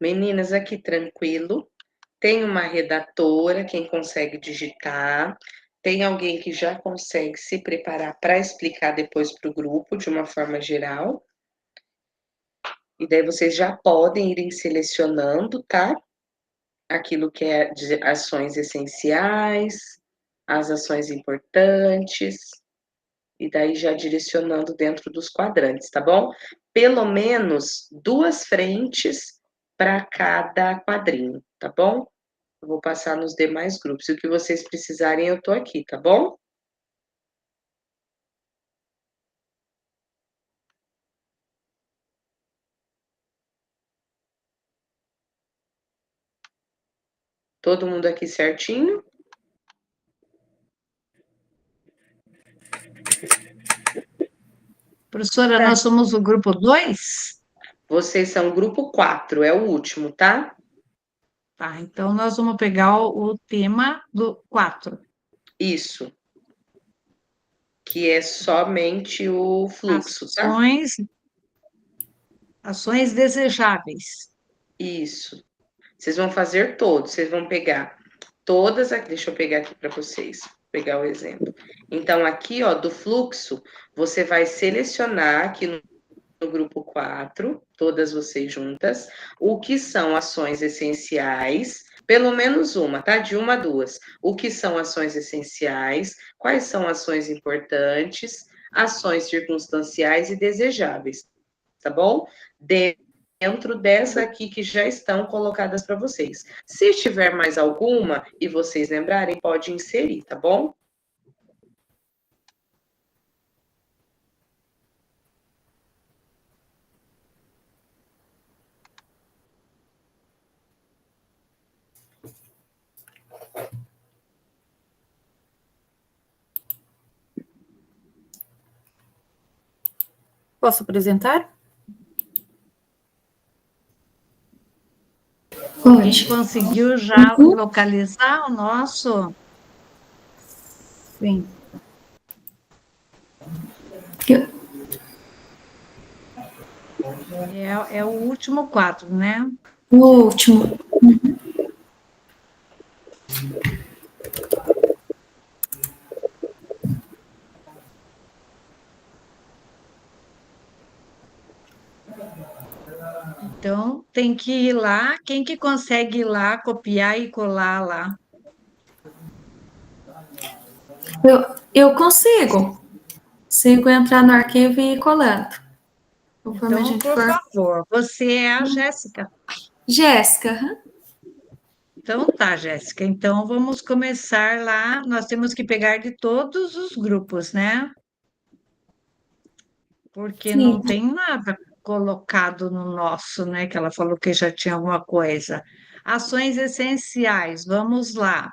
Meninas, aqui tranquilo. Tem uma redatora, quem consegue digitar. Tem alguém que já consegue se preparar para explicar depois para o grupo, de uma forma geral. E daí vocês já podem irem selecionando, tá? Aquilo que é de ações essenciais, as ações importantes, e daí já direcionando dentro dos quadrantes, tá bom? Pelo menos 2 frentes para cada quadrinho, tá bom? Eu vou passar nos demais grupos. E o que vocês precisarem, eu tô aqui, tá bom? Todo mundo aqui certinho? Professora, nós somos o grupo 2? Vocês são grupo 4, é o último, tá? Tá, então nós vamos pegar o tema do 4. Isso. Que é somente o fluxo, tá? Ações desejáveis. Isso. Vocês vão fazer todos, vocês vão pegar todas aqui. Deixa eu pegar aqui para vocês, pegar o exemplo. Então, aqui, ó, do fluxo, você vai selecionar aqui no grupo 4, todas vocês juntas, o que são ações essenciais, pelo menos uma, tá? De 1 a 2. O que são ações essenciais, quais são ações importantes, ações circunstanciais e desejáveis, tá bom? Dentro dessa aqui que já estão colocadas para vocês. Se tiver mais alguma e vocês lembrarem, pode inserir, tá bom? Posso apresentar? Quem conseguiu já localizar o nosso? Sim. É o último 4, né? O último. Então, tem que ir lá. Quem que consegue ir lá, copiar e colar lá? Eu consigo. Consigo entrar no arquivo e ir colando. Conforme a Então, gente por for. favor, você é a Jéssica. Jéssica. Então tá, Jéssica. Então vamos começar lá. Nós temos que pegar de todos os grupos, né? Porque Sim. não tem nada colocado no nosso, né? Que ela falou que já tinha alguma coisa. Ações essenciais, vamos lá.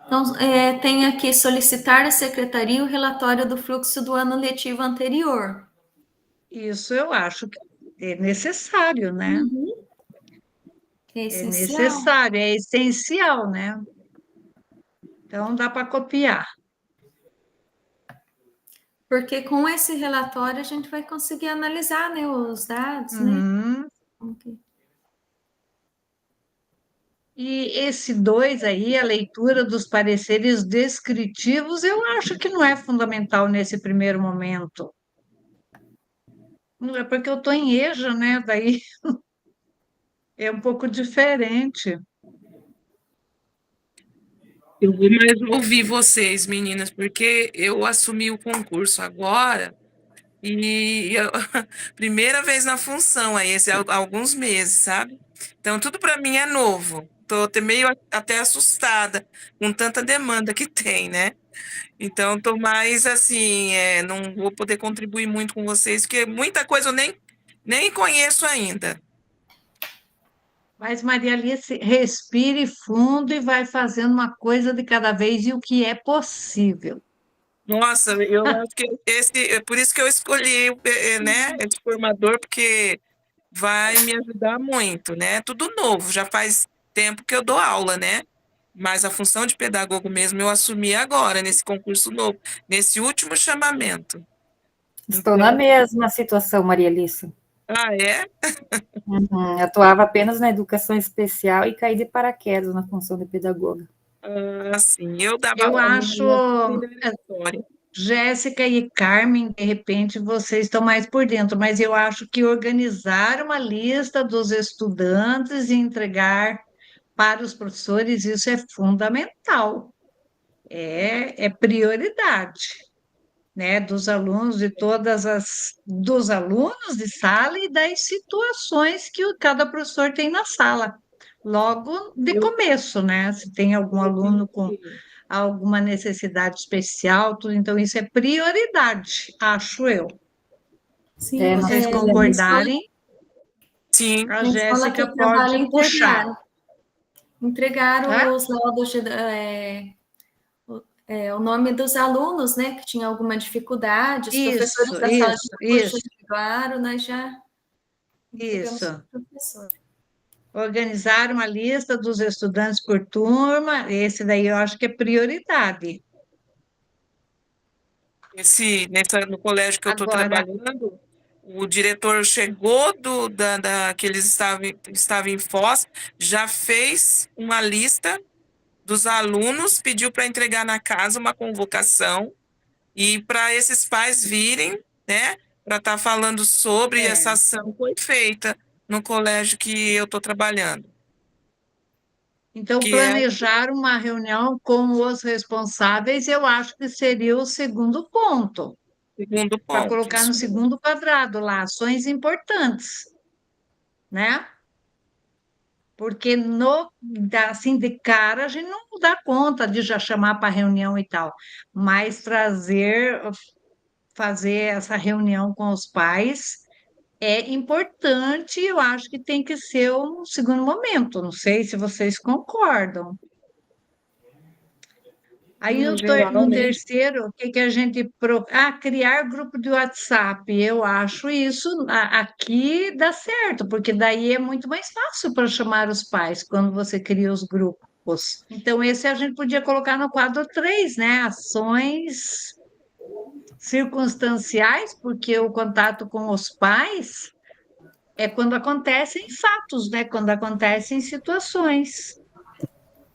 Então, tem aqui solicitar à secretaria o relatório do fluxo do ano letivo anterior. Isso eu acho que é necessário, né? É É essencial. necessário, é essencial, né? Então dá para copiar. Porque com esse relatório a gente vai conseguir analisar, né, os dados, né? Uhum. Ok. E esse 2 aí, a leitura dos pareceres descritivos, eu acho que não é fundamental nesse primeiro momento. Não é porque eu estou em EJA, né? Daí é um pouco diferente. Eu vou mais ouvir vocês, meninas, porque eu assumi o concurso agora e primeira vez na função aí, há alguns meses, sabe? Então, tudo para mim é novo. Tô até meio até assustada com tanta demanda que tem, né? Então, tô mais assim, não vou poder contribuir muito com vocês, porque muita coisa eu nem conheço ainda. Mas, Maria Alice, respire fundo e vai fazendo uma coisa de cada vez e o que é possível. Nossa, eu acho que é por isso que eu escolhi, né, esse formador, porque vai me ajudar muito, né? Tudo novo, já faz tempo que eu dou aula, né? Mas a função de pedagogo mesmo eu assumi agora, nesse concurso novo, nesse último chamamento. Estou na mesma situação, Maria Alice. Ah, é? Atuava apenas na educação especial e caí de paraquedas na função de pedagoga. Ah, sim, eu dava Eu aula acho, na história. Jéssica e Carmen, de repente vocês estão mais por dentro, mas eu acho que organizar uma lista dos estudantes e entregar para os professores, isso é fundamental, é prioridade, né, dos alunos, dos alunos de sala e das situações que cada professor tem na sala, logo de começo, né, se tem algum aluno com alguma necessidade especial, tudo, então isso é prioridade, acho eu. Sim, Se vocês concordarem, sim, a na escola que Jéssica eu trabalho, pode puxar. Entregaram os laudos o nome dos alunos, né, que tinha alguma dificuldade, os professores da sala de curso entregaram, nós já Isso. Professor. Organizar uma lista dos estudantes por turma, esse daí eu acho que é prioridade. No colégio que eu estou Agora, trabalhando, o diretor chegou que eles estavam em Foz, já fez uma lista dos alunos, pediu para entregar na casa uma convocação e para esses pais virem, né, para estar falando sobre essa ação que foi feita no colégio que eu estou trabalhando. então, Que planejar uma reunião com os responsáveis, eu acho que seria o segundo ponto, segundo para ponto. colocar no segundo quadrado lá, ações importantes, né? Porque assim, de cara, a gente não dá conta de já chamar para reunião e tal, mas fazer essa reunião com os pais é importante, eu acho que tem que ser um segundo momento, não sei se vocês concordam. Aí no Geralmente. terceiro, o que a gente... criar grupo de WhatsApp, eu acho isso aqui dá certo, porque daí é muito mais fácil para chamar os pais quando você cria os grupos. Então, esse a gente podia colocar no quadro 3, né? Ações circunstanciais, porque o contato com os pais é quando acontecem fatos, né? Quando acontecem situações.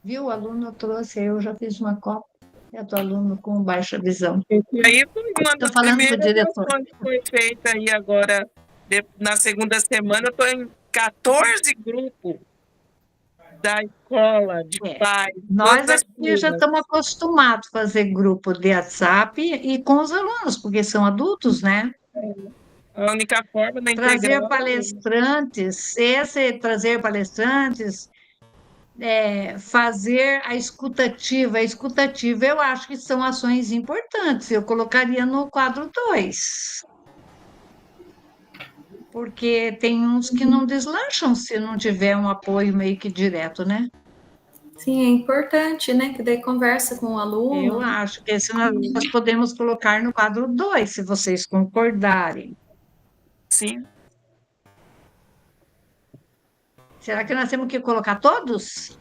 Viu? O aluno trouxe, eu já fiz uma cópia. É do aluno com baixa visão. E aí foi uma Estou das falando com o primeiras diretor. ações que foi feita aí agora, na segunda semana, eu estou em 14 grupos da escola, de pais, Nós todas as aqui já turmas. estamos acostumados a fazer grupo de WhatsApp e com os alunos, porque são adultos, né? A única forma da Trazer integral palestrantes, trazer palestrantes, fazer a escutativa. A escutativa eu acho que são ações importantes, eu colocaria no quadro 2. Porque tem uns que não deslancham se não tiver um apoio meio que direto, né? Sim, é importante, né? Que daí conversa com o aluno. Eu acho que esse nós podemos colocar no quadro 2, se vocês concordarem. Sim. Será que nós temos que colocar todos?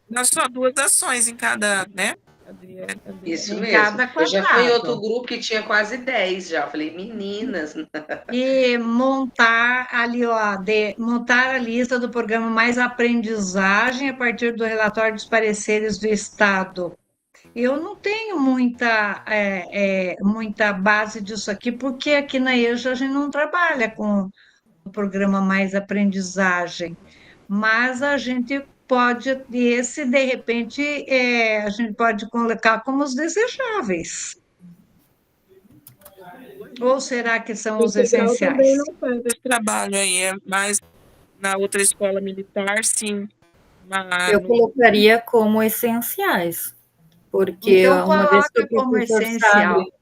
Nós só 2 ações em cada, né? Isso Em mesmo. cada Eu já fui em outro quadrado. grupo que tinha quase 10 já. Eu falei, meninas. E montar ali, ó, montar a lista do programa Mais Aprendizagem a partir do relatório dos pareceres do Estado. Eu não tenho muita base disso aqui, porque aqui na EJA a gente não trabalha com o programa Mais Aprendizagem, mas a gente pode, esse de repente, a gente pode colocar como os desejáveis. Ou será que são os Integral também essenciais? não faz esse trabalho aí, é mais na outra escola militar, sim. Eu colocaria como essenciais, porque Então, uma vez que o coloca como professor essencial. sabe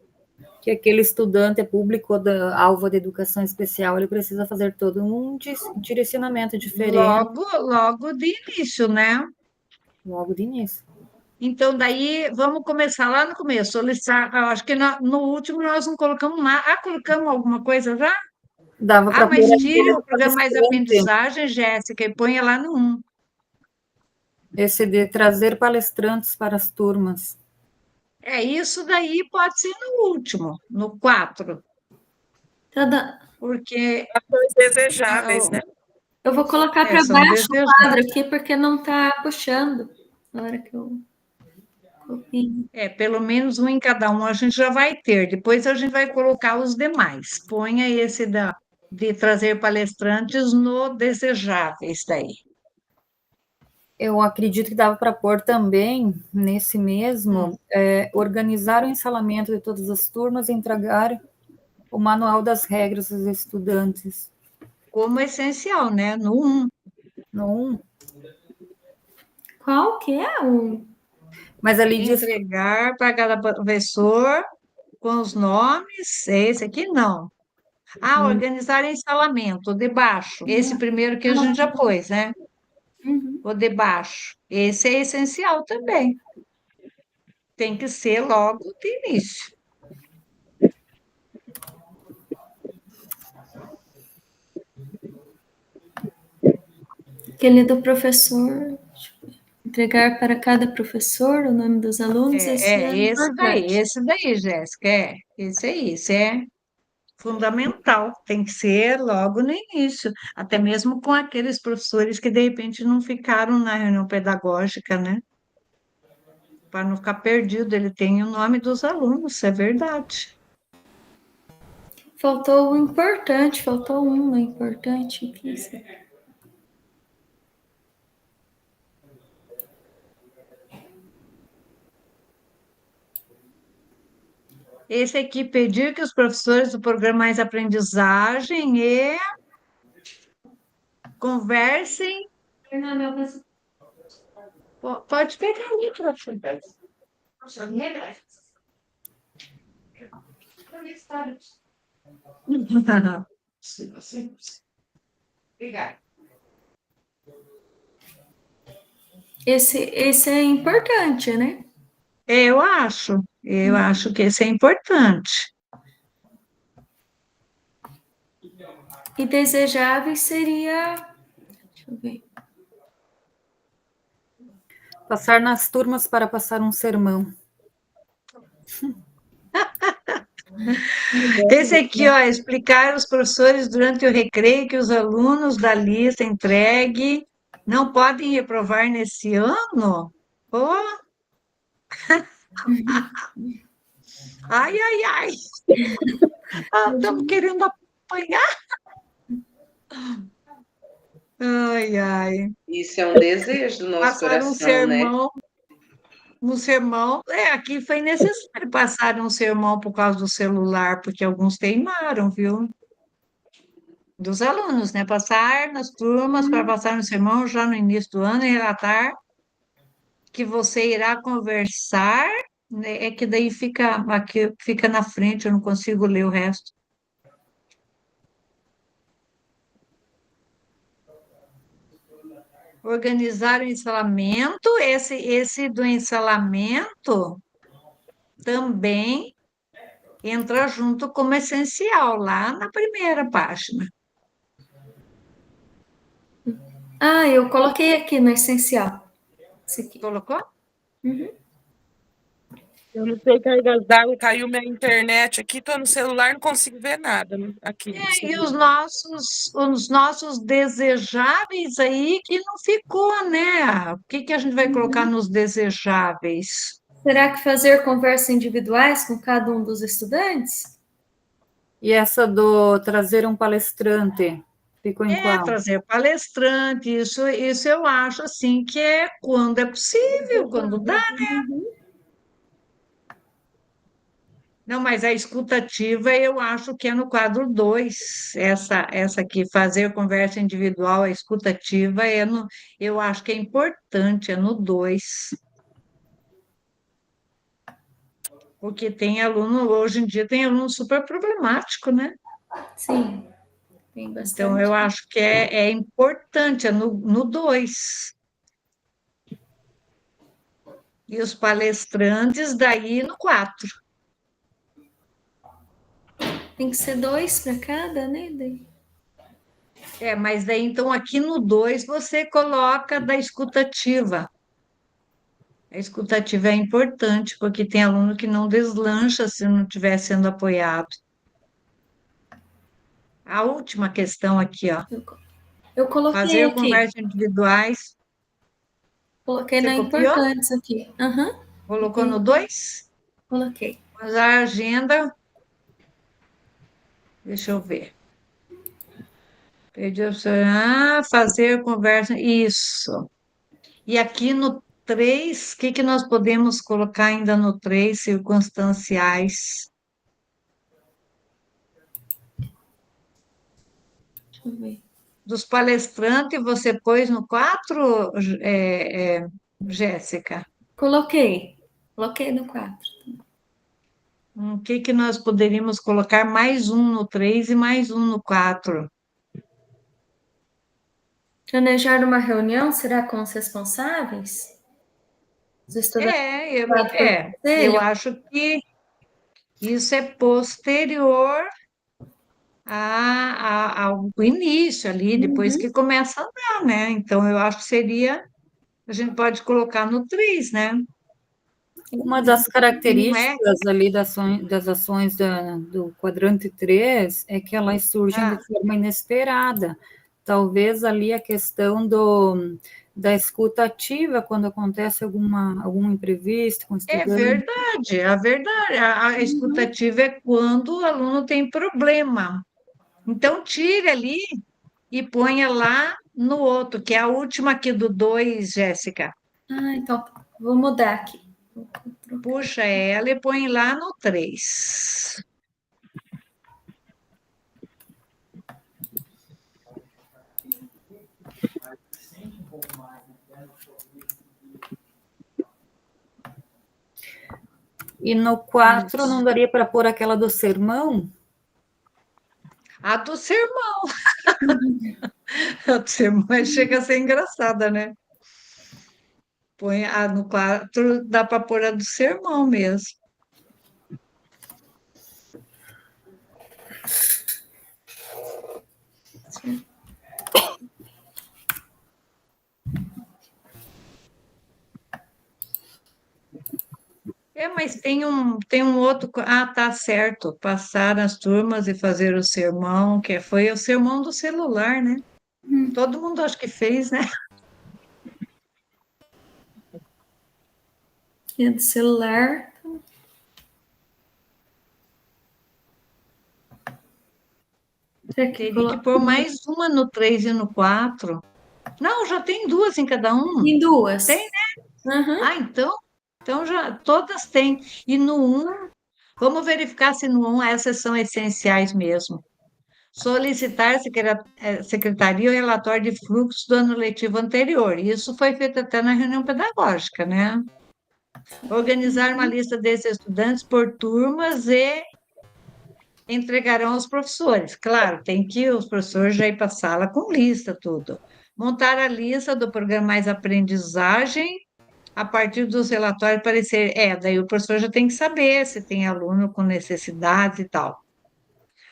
que aquele estudante é público alvo de educação especial, ele precisa fazer todo um direcionamento diferente. Logo de início, né? Logo de início. Então, daí, vamos começar lá no começo. Solicitar, acho que no último nós não colocamos nada. Colocamos alguma coisa já? Dava para Mas pôr tire o aquele programa Mais palestrante, Aprendizagem, Jéssica, e ponha lá no 1. esse de trazer palestrantes para as turmas. Isso daí pode ser no último, no 4. Porque... Ações desejáveis, né? Eu vou colocar para são baixo o desejáveis. quadro aqui, porque não está puxando na hora que eu copio. Pelo menos um em cada um a gente já vai ter. Depois a gente vai colocar os demais. Ponha esse de trazer palestrantes no desejáveis daí. Eu acredito que dava para pôr também, nesse mesmo, organizar o ensalamento de todas as turmas e entregar o manual das regras aos estudantes. Como essencial, né? No 1. No 1. Qual que é o... Mas ali diz... Entregar para cada professor com os nomes. Esse aqui não. Organizar ensalamento, de baixo. Esse primeiro que a gente já pôs, né? O de baixo. Esse é essencial também. Tem que ser logo de início. Aquele do professor, entregar para cada professor o nome dos alunos, esse é importante. Esse daí, Jéssica, esse é fundamental, tem que ser logo no início, até mesmo com aqueles professores que de repente não ficaram na reunião pedagógica, né? Para não ficar perdido, ele tem o nome dos alunos, é verdade. Faltou o importante, faltou um no importante aqui. Esse aqui pedir que os professores do programa Mais Aprendizagem e conversem. Pode pegar ali, professor. Obrigada. Esse é importante, né? Eu acho que esse é importante. E desejável seria, deixa eu ver. Passar nas turmas para passar um sermão. Esse aqui, ó, explicar aos professores durante o recreio que os alunos da lista entregue não podem reprovar nesse ano? Oh. Ai, ai, ai. Estamos querendo apanhar. Ai, ai. Isso é um desejo do nosso Passar coração, né? Um sermão, aqui foi necessário passar um sermão por causa do celular, porque alguns teimaram, viu? Dos alunos, né? Passar nas turmas para passar um sermão já no início do ano e relatar que você irá conversar, né? É que daí aqui fica na frente, eu não consigo ler o resto. Organizar o ensalamento, esse do ensalamento também entra junto como essencial, lá na primeira página. Ah, eu coloquei aqui no essencial. Esse aqui. Colocou? Uhum. Eu não sei cargas d'água, caiu minha internet aqui, tô no celular, não consigo ver nada aqui. E os nossos desejáveis aí que não ficou, né? O que a gente vai colocar nos desejáveis? Será que fazer conversas individuais com cada um dos estudantes? E essa do trazer um palestrante, ficou em qual? Trazer palestrante, isso eu acho assim que é quando é possível, quando dá, né? Não, mas a escutativa eu acho que é no quadro 2. Essa aqui, fazer conversa individual, a escutativa, eu acho que é importante, é no 2. Porque tem aluno, hoje em dia tem aluno super problemático, né? Sim, tem bastante. Então, eu acho que é importante, é no 2. E os palestrantes, daí no 4. Tem que ser 2 para cada, né? Mas daí, então, aqui no 2, você coloca da escutativa. A escutativa é importante, porque tem aluno que não deslancha se não estiver sendo apoiado. A última questão aqui, ó. Eu coloquei fazer aqui. conversas individuais. Coloquei Você na copiou? importantes aqui. Uhum. Colocou no 2? Coloquei. Usar a agenda. Deixa eu ver. Perdi a opção. Fazer conversa. Isso. E aqui no 3, o que nós podemos colocar ainda no 3? Circunstanciais. Deixa eu ver. Dos palestrantes, você pôs no 4, Jéssica? Coloquei no 4. O que nós poderíamos colocar? Mais um no 3 e mais um no 4. Planejar uma reunião será com os responsáveis? Os estudantes Eu acho que isso é posterior ao início ali, depois que começa a andar, né? Então, eu acho que seria, a gente pode colocar no 3, né? Uma das Não é características ali das ações do quadrante 3 é que elas surgem de forma inesperada. Talvez ali a questão da escuta ativa, quando acontece algum imprevisto com o É estudante. verdade, é verdade. A escutativa é quando o aluno tem problema. Então, tire ali e ponha lá no outro, que é a última aqui do 2, Jéssica. Então, vou mudar aqui. Puxa ela e põe lá no 3. E no 4 não daria para pôr aquela do sermão? A do sermão. A do sermão chega a ser engraçada, né? Põe no 4, dá para pôr a do sermão mesmo. Mas tem um outro. Tá certo. Passar as turmas e fazer o sermão, que foi o sermão do celular, né? Todo mundo acho que fez, né? E do celular. Teria que pôr mais uma no 3 e no 4. Não, já tem 2 em cada um. Tem 2. Tem, né? Então já todas têm. E no 1, vamos verificar se no 1 essas são essenciais mesmo. Solicitar à secretaria o relatório de fluxo do ano letivo anterior. Isso foi feito até na reunião pedagógica, né? Organizar uma lista desses estudantes por turmas e entregarão aos professores. Claro, tem que os professores já ir para a sala com lista, tudo. Montar a lista do programa Mais Aprendizagem a partir dos relatórios parecer. Daí o professor já tem que saber se tem aluno com necessidades e tal.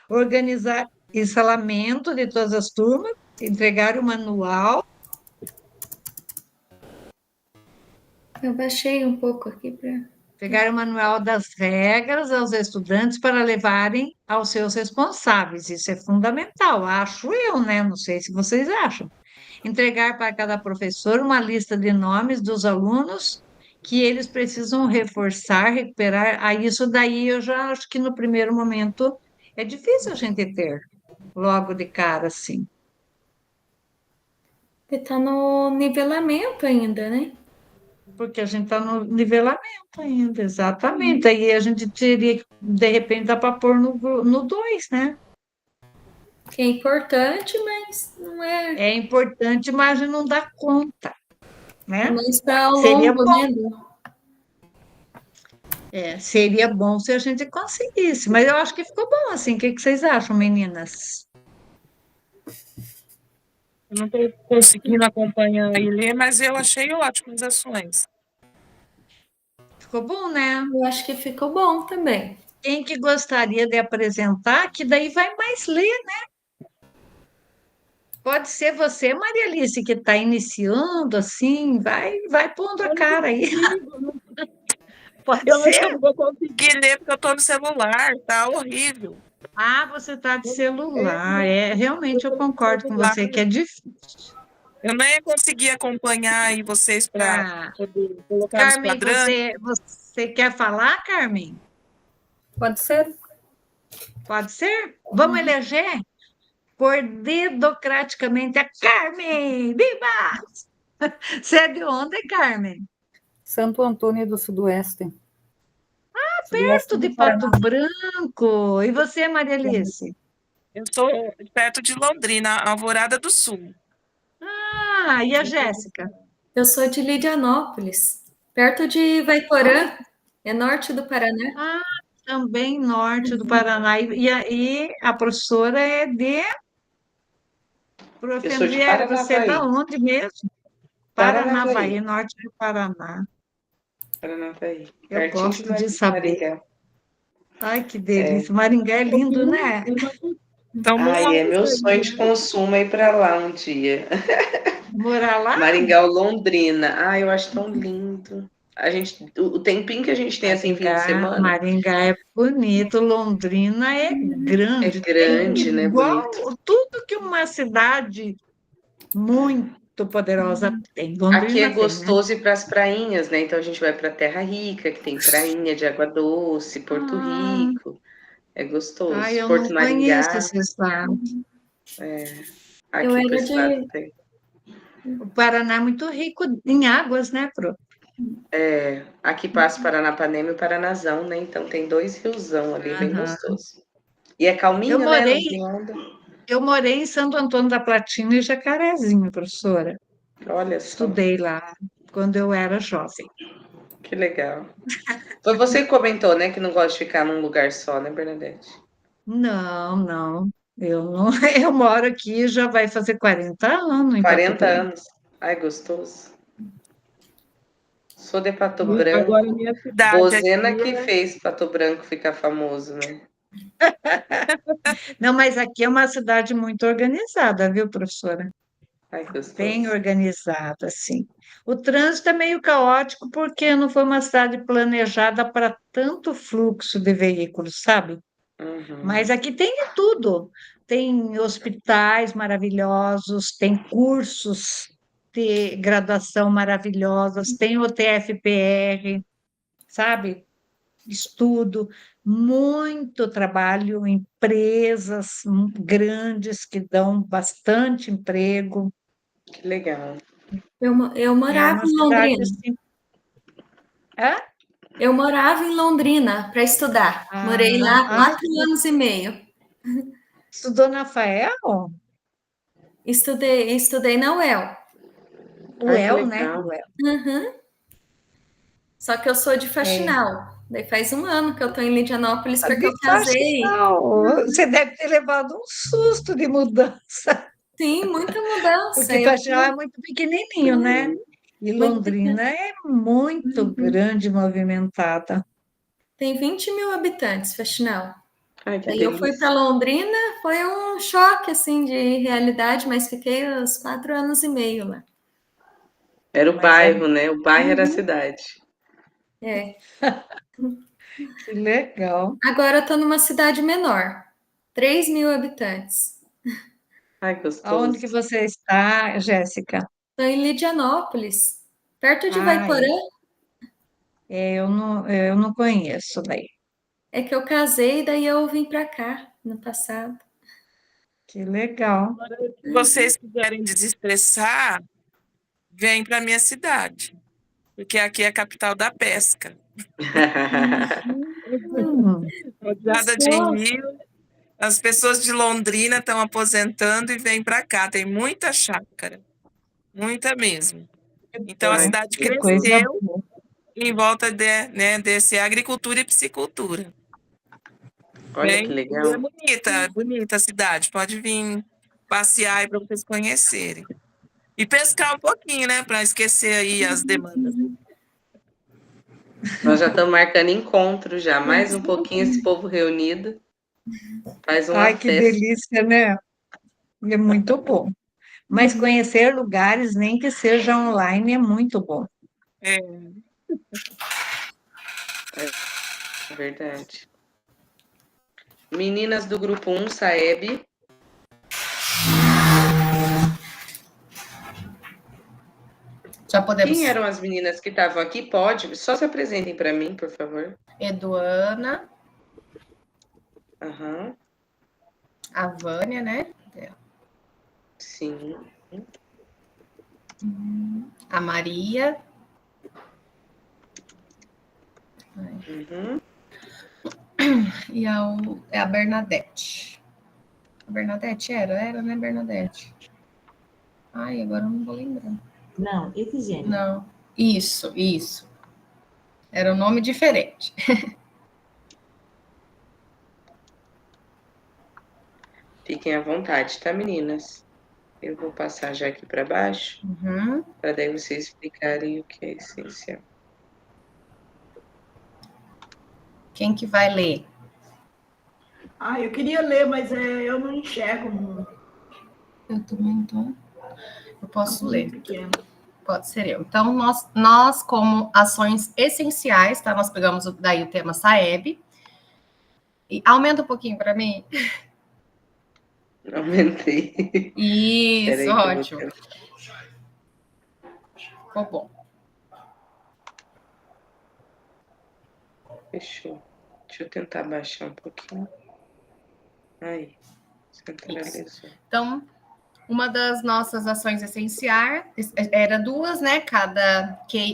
Organizar instalamento de todas as turmas, entregar o manual. Eu baixei um pouco aqui para. Pegar o manual das regras aos estudantes para levarem aos seus responsáveis. Isso é fundamental, acho eu, né? Não sei se vocês acham. Entregar para cada professor uma lista de nomes dos alunos que eles precisam reforçar, recuperar. Isso daí eu já acho que no primeiro momento é difícil a gente ter, logo de cara, assim. Está no nivelamento ainda, né? Porque a gente está no nivelamento ainda, exatamente. Aí a gente teria que, de repente, dá para pôr no 2, né? Que é importante, mas não é. É importante, mas não dá conta, né? Mas está ao Seria longo, bom. Né? Seria bom se a gente conseguisse, mas eu acho que ficou bom assim. O que vocês acham, meninas? Eu não estou conseguindo acompanhar e ler, mas eu achei ótimas ações. Ficou bom, né? Eu acho que ficou bom também. Quem que gostaria de apresentar, que daí vai mais ler, né? Pode ser você, Maria Alice, que está iniciando, assim, vai pondo a cara aí. Pode Eu acho ser? que eu não vou conseguir ler porque eu estou no celular, tá horrível. Você está de celular. Realmente eu concordo com você que é difícil. Eu nem ia conseguir acompanhar aí vocês para poder colocar Carmen, nos quadrantes. você quer falar, Carmen? Pode ser. Pode ser? Vamos eleger por dedocraticamente a Carmen! Viva! Você é de onde, Carmen? Santo Antônio do Sudoeste. Perto de Pato Branco. E você, Maria Alice? Eu estou perto de Londrina, Alvorada do Sul. E a Jéssica? Eu sou de Lidianópolis, perto de Ivaiporã, é norte do Paraná. Também norte do Paraná. E aí a professora é de... Eu sou de Paranavaí. Você é da onde mesmo? Paranavaí, norte do Paraná. Paranavaí. Eu gosto de saber. Maringá. Ai, que delícia. Maringá é lindo, né? Então, Ai, é meu aí, sonho de né? consumo ir para lá um dia. Morar lá? Maringá ou Londrina. Ai, eu acho tão lindo. O tempinho que a gente tem assim, fim de semana, Maringá é bonito, Londrina é é grande, tem grande, né? Bonito. igual tudo que uma cidade muito poderosa tem. Aqui é Londrina tem, né? gostoso ir para as prainhas, né? Então a gente vai para Terra Rica, que tem prainha de água doce, Porto Ah, Rico. É gostoso. eu não Porto conheço Maringá, esse estado. Eu aqui para o era estado de. tem. O Paraná é muito rico em águas, né, Pro? Aqui passa o Paranapanema e o Paranazão, né? Então tem 2 riozão ali, bem Aham. gostoso. E é Eu calminho, né? Não morei, tem onda. eu morei em Santo Antônio da Platina e Jacarezinho, professora. Olha só, Estudei lá quando eu era jovem. que legal. Foi você que comentou, né, que não gosta de ficar num lugar só, né, Bernadette? Não, não. Eu não, eu moro aqui já vai fazer 40 anos em Pato 40 Branco. anos. Ai, gostoso. Sou de Pato Branco. Agora, minha cidade Bozena aqui que fez Pato Branco ficar famoso, né? Não, mas aqui é uma cidade muito organizada, viu, professora? Ai, Bem gostoso. organizada, sim. O trânsito é meio caótico porque não foi uma cidade planejada para tanto fluxo de veículos, sabe? Mas Uhum. aqui tem de tudo. Tem hospitais maravilhosos, tem cursos de graduação maravilhosos, tem o TFPR, sabe? Estudo, muito trabalho, empresas grandes que dão bastante emprego. Que legal. Eu É morava uma em cidade Londrina. assim. Hã? Eu morava em Londrina para estudar. Morei lá Ah, 4 anos e meio. estudou na FAEL? Estudei na UEL. O Ai, que El, né? legal. O El. Uhum. Só que eu sou de É. Faxinal. Daí faz 1 ano que eu estou em Lidianópolis porque De eu casei. Faxinal. Você deve ter levado um susto de mudança, Sim, muita mudança. porque Eu Faxinal é muito pequenininho, né? E muito Londrina pequena. é muito grande e movimentada. Tem 20 mil habitantes, Faxinal. Ai, que Daí eu fui para delícia. Londrina, foi um choque assim de realidade, mas fiquei uns 4 anos e meio lá. Era o Mas é bairro, né? O bairro era a cidade. É. que legal. Agora eu estou numa cidade menor, 3 mil habitantes. Ai, Aonde gostoso. que você está, Jéssica? Estou em Lidianópolis, perto de Ah, Vaiporã. eu não conheço daí. É que eu casei, daí eu vim para cá no passado. Que legal. se vocês quiserem desestressar, vem para minha cidade, porque aqui é a capital da pesca. Rodeada de rio, as pessoas de Londrina estão aposentando e vêm para cá. Tem muita chácara, muita mesmo. Então a Bom, cidade que coisa cresceu boa. em volta desse agricultura e piscicultura. Olha que Bem, e legal. é bonita a cidade. Pode vir passear aí para vocês conhecerem. E pescar um pouquinho, né? Para esquecer aí as demandas. Nós já estamos marcando encontro já. Mais um pouquinho esse povo reunido. Faz uma Ai, que festa. delícia, né? É muito bom. Mas conhecer lugares, nem que seja online, é muito bom. É, É verdade. Meninas do grupo 1, Saeb. Já podemos. Quem eram as meninas que estavam aqui? Pode? Só se apresentem para mim, por favor. Eduana, Aham. a Vânia, né? Sim. A Maria. Uhum. E a Bernadette. A Bernadette era, né, Bernadette? Ai, agora eu não vou lembrar. Não, Efigênia. Não. Isso. Era um nome diferente. Fiquem à vontade, tá, meninas? Eu vou passar já aqui para baixo, Uhum. para daí vocês explicarem o que é essencial. Quem que vai ler? Eu queria ler, mas eu não enxergo. Eu também tô. Eu posso ler. Pequeno. Pode ser eu. Então, nós como ações essenciais, tá? Nós pegamos daí o tema SAEB. E aumenta um pouquinho para mim. Aumentei. Isso, ótimo. Ficou bom. Fechou. Deixa eu tentar baixar um pouquinho. Aí, centralizou. Isso. Então, uma das nossas ações essenciais era 2, né?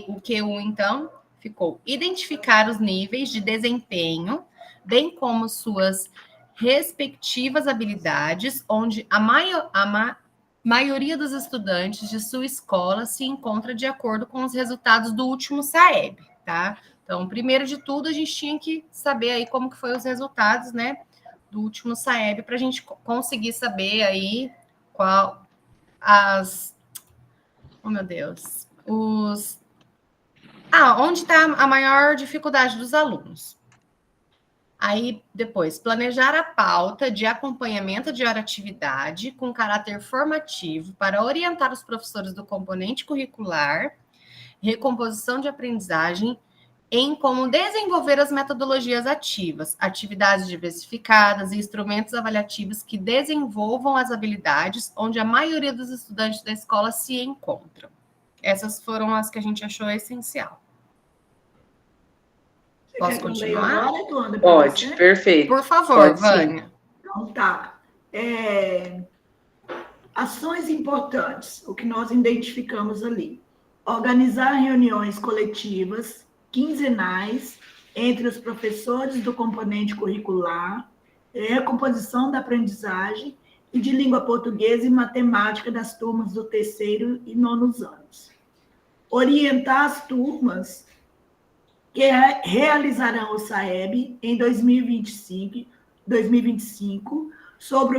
O Q1, então, ficou identificar os níveis de desempenho, bem como suas respectivas habilidades, onde a maioria dos estudantes de sua escola se encontra de acordo com os resultados do último SAEB, tá? Então, primeiro de tudo, a gente tinha que saber aí como que foi os resultados, né, do último SAEB, para a gente conseguir saber aí oh, meu Deus, onde está a maior dificuldade dos alunos. Aí, depois, planejar a pauta de acompanhamento de hora-atividade com caráter formativo para orientar os professores do componente curricular, recomposição de aprendizagem, em como desenvolver as metodologias ativas, atividades diversificadas e instrumentos avaliativos que desenvolvam as habilidades onde a maioria dos estudantes da escola se encontram. Essas foram as que a gente achou essencial. Posso continuar? Agora, Pode, perfeito. Por favor, Pode, Vânia. Então, tá. Ações importantes, o que nós identificamos ali. Organizar reuniões coletivas, quinzenais, entre os professores do componente curricular, recomposição da aprendizagem e de língua portuguesa e matemática das turmas do 3º e 9º anos. Orientar as turmas que realizarão o SAEB em 2025 sobre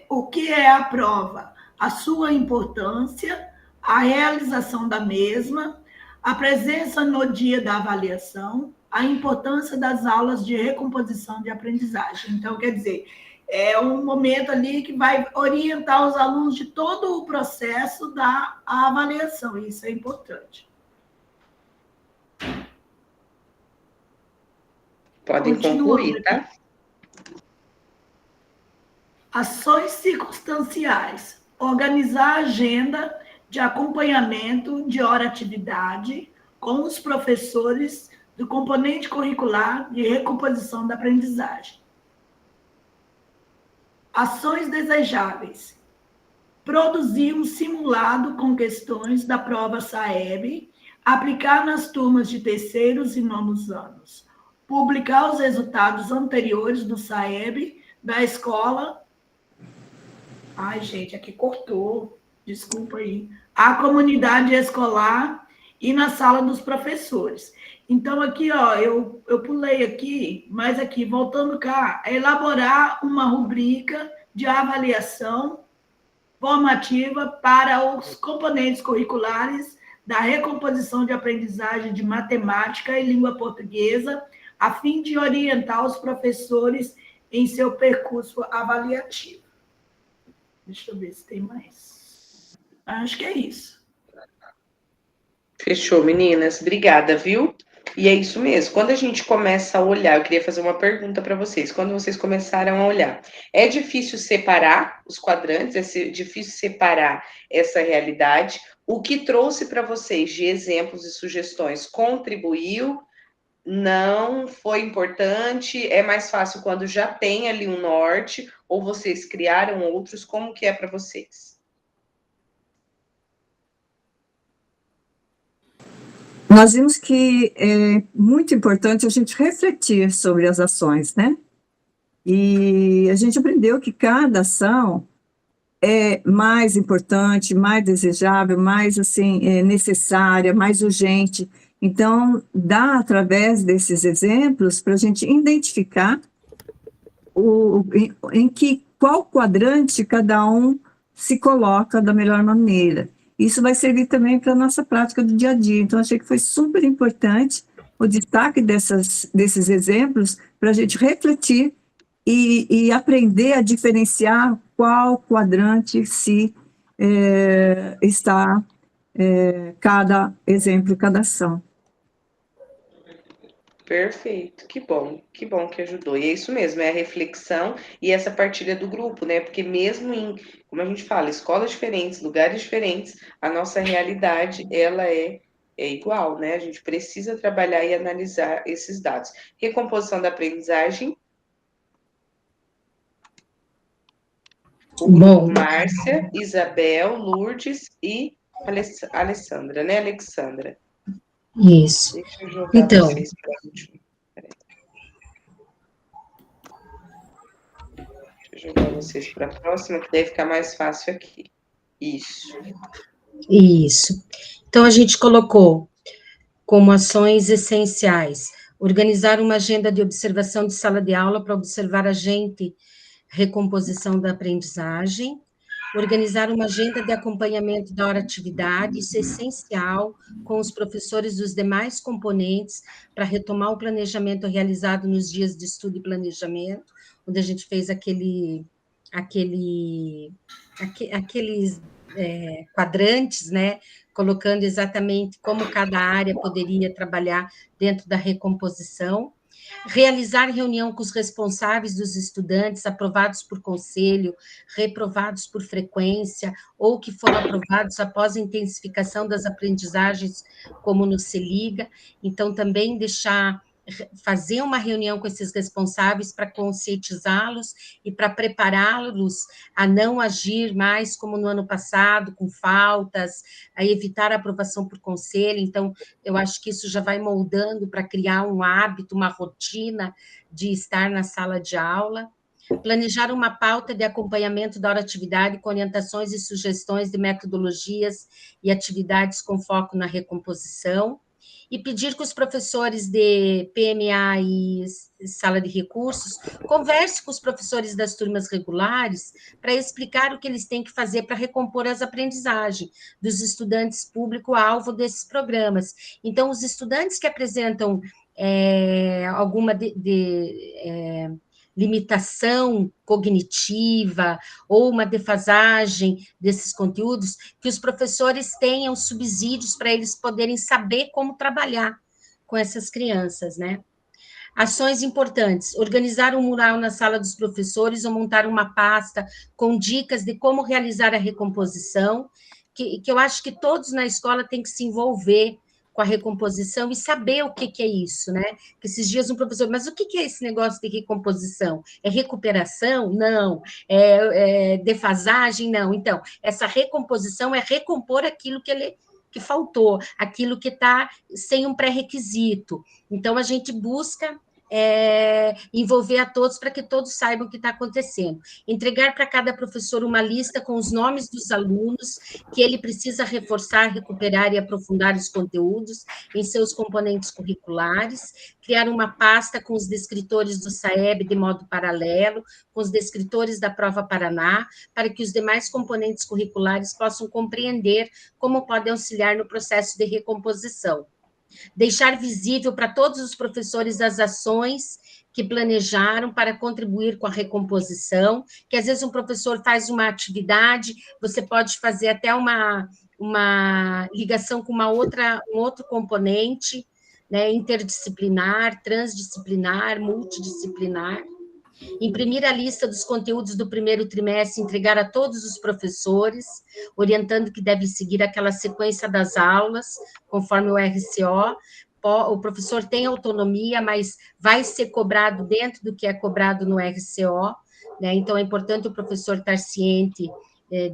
o que é a prova, a sua importância, a realização da mesma, a presença no dia da avaliação, a importância das aulas de recomposição de aprendizagem. Então, quer dizer, é um momento ali que vai orientar os alunos de todo o processo da avaliação, e isso é importante. Podem concluir, tá? Ações circunstanciais. Organizar a agenda de acompanhamento de hora-atividade com os professores do componente curricular de recomposição da aprendizagem. Ações desejáveis. Produzir um simulado com questões da prova SAEB, aplicar nas turmas de 3º e 9º anos. Publicar os resultados anteriores do SAEB da escola. Ai, gente, aqui cortou. Desculpa aí. A comunidade escolar e na sala dos professores. Então, aqui, ó, eu pulei aqui, mas aqui, voltando cá, é elaborar uma rubrica de avaliação formativa para os componentes curriculares da recomposição de aprendizagem de matemática e língua portuguesa, a fim de orientar os professores em seu percurso avaliativo. Deixa eu ver se tem mais. Acho que é isso. Fechou, meninas. Obrigada, viu? E é isso mesmo. Quando a gente começa a olhar, eu queria fazer uma pergunta para vocês. Quando vocês começaram a olhar, é difícil separar os quadrantes? É difícil separar essa realidade? O que trouxe para vocês de exemplos e sugestões contribuiu? Não foi importante? É mais fácil quando já tem ali um norte? Ou vocês criaram outros? Como que é para vocês? Nós vimos que é muito importante a gente refletir sobre as ações, né? E a gente aprendeu que cada ação é mais importante, mais desejável, mais assim, necessária, mais urgente. Então, dá através desses exemplos para a gente identificar qual quadrante cada um se coloca da melhor maneira. Isso vai servir também para a nossa prática do dia a dia. Então, achei que foi super importante o destaque desses exemplos para a gente refletir e aprender a diferenciar qual quadrante se está cada exemplo, cada ação. Perfeito, que bom que ajudou. E é isso mesmo, é a reflexão e essa partilha do grupo, né? Porque mesmo em, como a gente fala, escolas diferentes, lugares diferentes, a nossa realidade, ela é igual, né? A gente precisa trabalhar e analisar esses dados. Recomposição da aprendizagem. Bom, Márcia, Isabel, Lourdes e Alessandra, né, Alexandra? isso. Deixa eu jogar Então, vocês para a última. Deixa eu jogar vocês para a próxima, que deve ficar mais fácil aqui. Isso. Então, a gente colocou como ações essenciais: organizar uma agenda de observação de sala de aula para observar agente recomposição da aprendizagem, organizar uma agenda de acompanhamento da hora-atividade, isso é essencial, com os professores dos demais componentes, para retomar o planejamento realizado nos dias de estudo e planejamento, onde a gente fez aqueles quadrantes, né, colocando exatamente como cada área poderia trabalhar dentro da recomposição. Realizar reunião com os responsáveis dos estudantes aprovados por conselho, reprovados por frequência, ou que foram aprovados após a intensificação das aprendizagens, como no Se Liga. Então, também fazer uma reunião com esses responsáveis para conscientizá-los e para prepará-los a não agir mais como no ano passado, com faltas, a evitar a aprovação por conselho. Então, eu acho que isso já vai moldando para criar um hábito, uma rotina de estar na sala de aula. Planejar uma pauta de acompanhamento da hora-atividade com orientações e sugestões de metodologias e atividades com foco na recomposição. E pedir que os professores de PMA e sala de recursos conversem com os professores das turmas regulares para explicar o que eles têm que fazer para recompor as aprendizagens dos estudantes público-alvo desses programas. Então, os estudantes que apresentam alguma limitação cognitiva ou uma defasagem desses conteúdos, que os professores tenham subsídios para eles poderem saber como trabalhar com essas crianças, né? Ações importantes: organizar um mural na sala dos professores ou montar uma pasta com dicas de como realizar a recomposição, que eu acho que todos na escola têm que se envolver com a recomposição e saber o que é isso, né? Que esses dias um professor, mas o que é esse negócio de recomposição? É recuperação? Não. É defasagem? Não. Então, essa recomposição é recompor aquilo que faltou, aquilo que está sem um pré-requisito. Então, a gente busca envolver a todos para que todos saibam o que está acontecendo. Entregar para cada professor uma lista com os nomes dos alunos que ele precisa reforçar, recuperar e aprofundar os conteúdos em seus componentes curriculares. Criar uma pasta com os descritores do SAEB de modo paralelo, com os descritores da Prova Paraná, para que os demais componentes curriculares possam compreender como podem auxiliar no processo de recomposição. Deixar visível para todos os professores as ações que planejaram para contribuir com a recomposição, que às vezes um professor faz uma atividade, você pode fazer até uma ligação com um outro componente, né, interdisciplinar, transdisciplinar, multidisciplinar. Imprimir a lista dos conteúdos do primeiro trimestre, entregar a todos os professores, orientando que deve seguir aquela sequência das aulas, conforme o RCO. O professor tem autonomia, mas vai ser cobrado dentro do que é cobrado no RCO, né? Então, é importante o professor estar ciente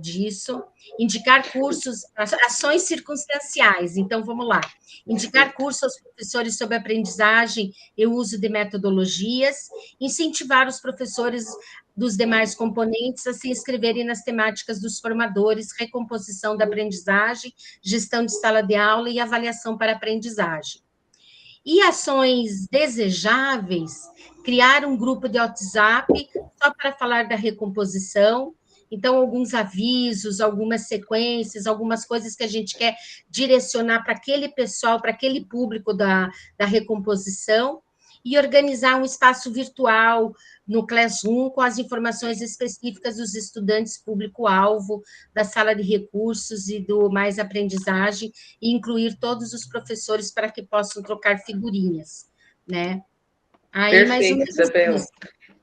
disso. Indicar cursos, ações circunstanciais. Então, vamos lá. Indicar cursos aos professores sobre aprendizagem e uso de metodologias. Incentivar os professores dos demais componentes a se inscreverem nas temáticas dos formadores, recomposição da aprendizagem, gestão de sala de aula e avaliação para aprendizagem. E ações desejáveis, criar um grupo de WhatsApp só para falar da recomposição. Então, alguns avisos, algumas sequências, algumas coisas que a gente quer direcionar para aquele pessoal, para aquele público da recomposição. e organizar um espaço virtual no Classroom com as informações específicas dos estudantes público-alvo, da sala de recursos e do Mais Aprendizagem, e incluir todos os professores para que possam trocar figurinhas, né? Aí, mais ou Perfeito, menos Isabel. isso.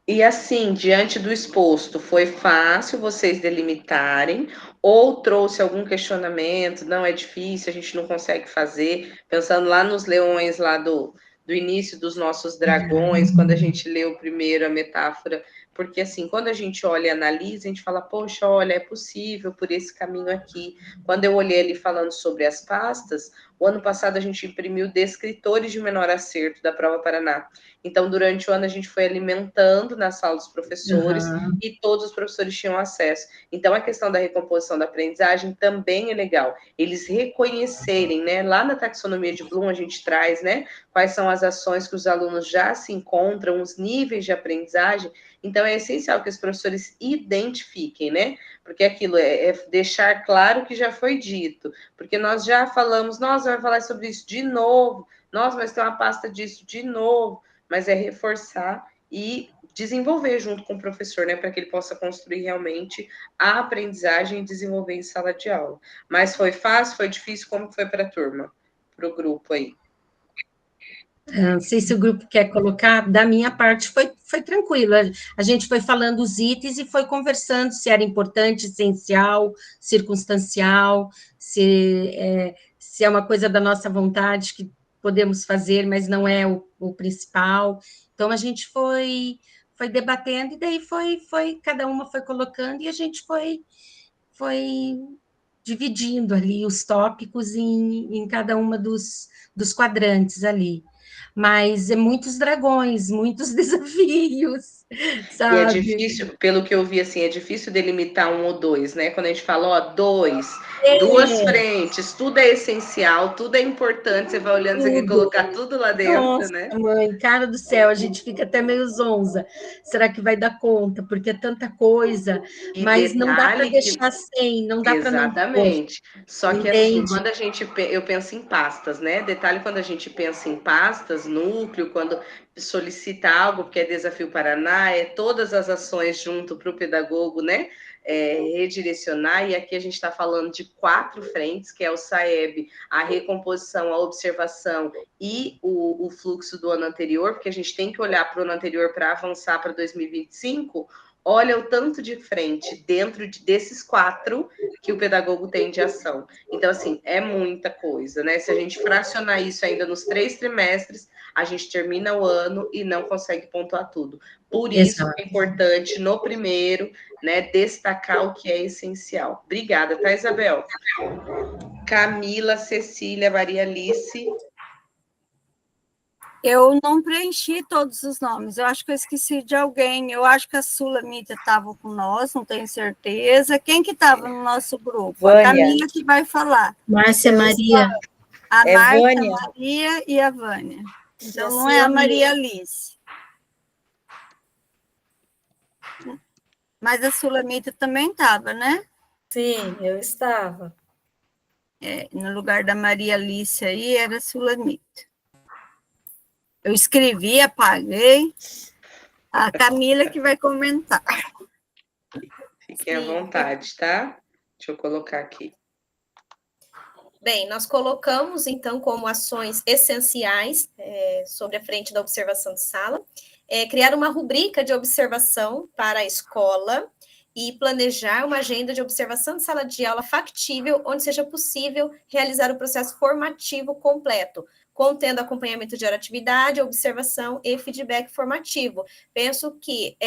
E assim, diante do exposto, foi fácil vocês delimitarem ou trouxe algum questionamento? Não é difícil, a gente não consegue fazer. Pensando lá nos leões lá do início dos nossos dragões, quando a gente leu primeiro a metáfora, porque assim, quando a gente olha e analisa, a gente fala, poxa, olha, é possível por esse caminho aqui. Quando eu olhei ali falando sobre as pastas, o ano passado a gente imprimiu descritores de menor acerto da Prova Paraná. Então, durante o ano, a gente foi alimentando na sala dos professores e todos os professores tinham acesso. Então, a questão da recomposição da aprendizagem também é legal. Eles reconhecerem, né? Lá na taxonomia de Bloom, a gente traz, né? Quais são as ações que os alunos já se encontram, os níveis de aprendizagem. Então, é essencial que os professores identifiquem, né? Porque aquilo é deixar claro que já foi dito. Porque nós já falamos, nossa, vai falar sobre isso de novo. Nossa, mas tem uma pasta disso de novo. Mas é reforçar e desenvolver junto com o professor, né, para que ele possa construir realmente a aprendizagem e desenvolver em sala de aula. Mas foi fácil, foi difícil? Como foi para a turma, para o grupo aí? Não sei se o grupo quer colocar, da minha parte foi tranquilo, a gente foi falando os itens e foi conversando se era importante, essencial, circunstancial, se é uma coisa da nossa vontade que podemos fazer, mas não é o principal. Então, a gente foi debatendo, e daí cada uma foi colocando, e a gente foi dividindo ali os tópicos em cada uma dos quadrantes ali. Mas é muitos dragões, muitos desafios, sabe? E é difícil, pelo que eu vi, assim, é difícil delimitar um ou dois, né? Quando a gente fala, ó, duas frentes, tudo é essencial, tudo é importante, você vai olhando, você quer colocar tudo lá dentro, Nossa, né? mãe, cara do céu, a gente fica até meio zonza. Será que vai dar conta? Porque é tanta coisa, E mas não dá para detalhe que deixar sem, não dá para não pôr, exatamente. Só que assim, entende? quando eu penso em pastas, né? Detalhe quando a gente pensa em pastas, núcleo, quando solicita algo, porque é Desafio Paraná, é todas as ações junto para o pedagogo, né? Redirecionar, e aqui a gente está falando de 4 frentes, que é o SAEB, a recomposição, a observação e o fluxo do ano anterior, porque a gente tem que olhar para o ano anterior para avançar para 2025. Olha o tanto de frente dentro desses 4 que o pedagogo tem de ação. Então, assim, é muita coisa, né? Se a gente fracionar isso ainda nos 3 trimestres, a gente termina o ano e não consegue pontuar tudo. Por isso Exato. é importante, no primeiro, né, destacar o que é essencial. Obrigada, tá, Isabel? Camila, Cecília, Maria Alice. Eu não preenchi todos os nomes, eu acho que eu esqueci de alguém. Eu acho que a Sulamita estava com nós, não tenho certeza. Quem que estava no nosso grupo? Vânia. A Camila que vai falar. Márcia Maria. A É Márcia, Vânia. a Maria e a Vânia. Então, E a não é a Sulamita. Maria Alice. Mas a Sulamita também estava, né? Sim, eu estava. No lugar da Maria Alice aí, era a Sulamita. Eu escrevi, apaguei. A Camila que vai comentar. Fiquem à vontade, tá? Deixa eu colocar aqui. Bem, nós colocamos, então, como ações essenciais sobre a frente da observação de sala, criar uma rubrica de observação para a escola e planejar uma agenda de observação de sala de aula factível, onde seja possível realizar o processo formativo completo, contendo acompanhamento de hora atividade, observação e feedback formativo. Penso que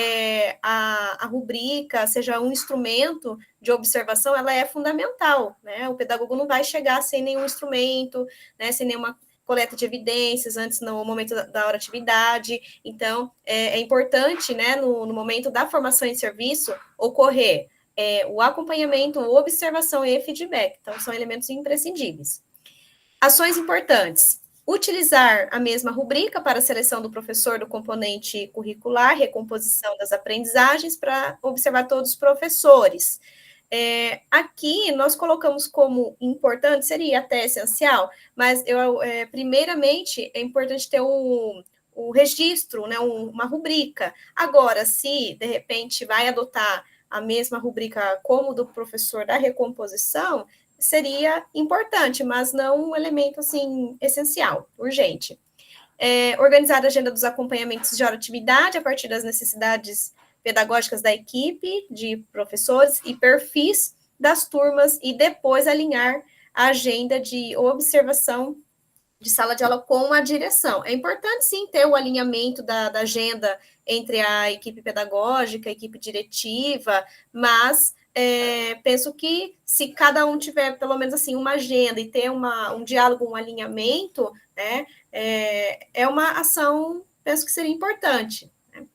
a rubrica, seja um instrumento de observação, ela é fundamental, né? O pedagogo não vai chegar sem nenhum instrumento, né, sem nenhuma coleta de evidências antes no momento da hora atividade. Então, é importante, né, no momento da formação em serviço, ocorrer o acompanhamento, observação e feedback. Então, são elementos imprescindíveis. Ações importantes. Utilizar a mesma rubrica para a seleção do professor do componente curricular, recomposição das aprendizagens, para observar todos os professores. Aqui, nós colocamos como importante, seria até essencial, mas primeiramente é importante ter o o registro, né, uma rubrica. Agora, se, de repente, vai adotar a mesma rubrica como do professor da recomposição, seria importante, mas não um elemento, assim, essencial, urgente. Organizar a agenda dos acompanhamentos de hora de atividade a partir das necessidades pedagógicas da equipe, de professores e perfis das turmas, e depois alinhar a agenda de observação de sala de aula com a direção. É importante, sim, ter o alinhamento da agenda entre a equipe pedagógica, a equipe diretiva, mas penso que se cada um tiver, pelo menos, assim, uma agenda e ter um diálogo, um alinhamento, né, é uma ação, penso que seria importante. Né?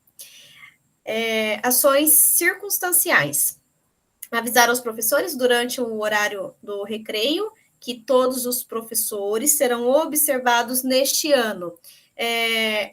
Ações circunstanciais. Avisar aos professores durante o horário do recreio que todos os professores serão observados neste ano.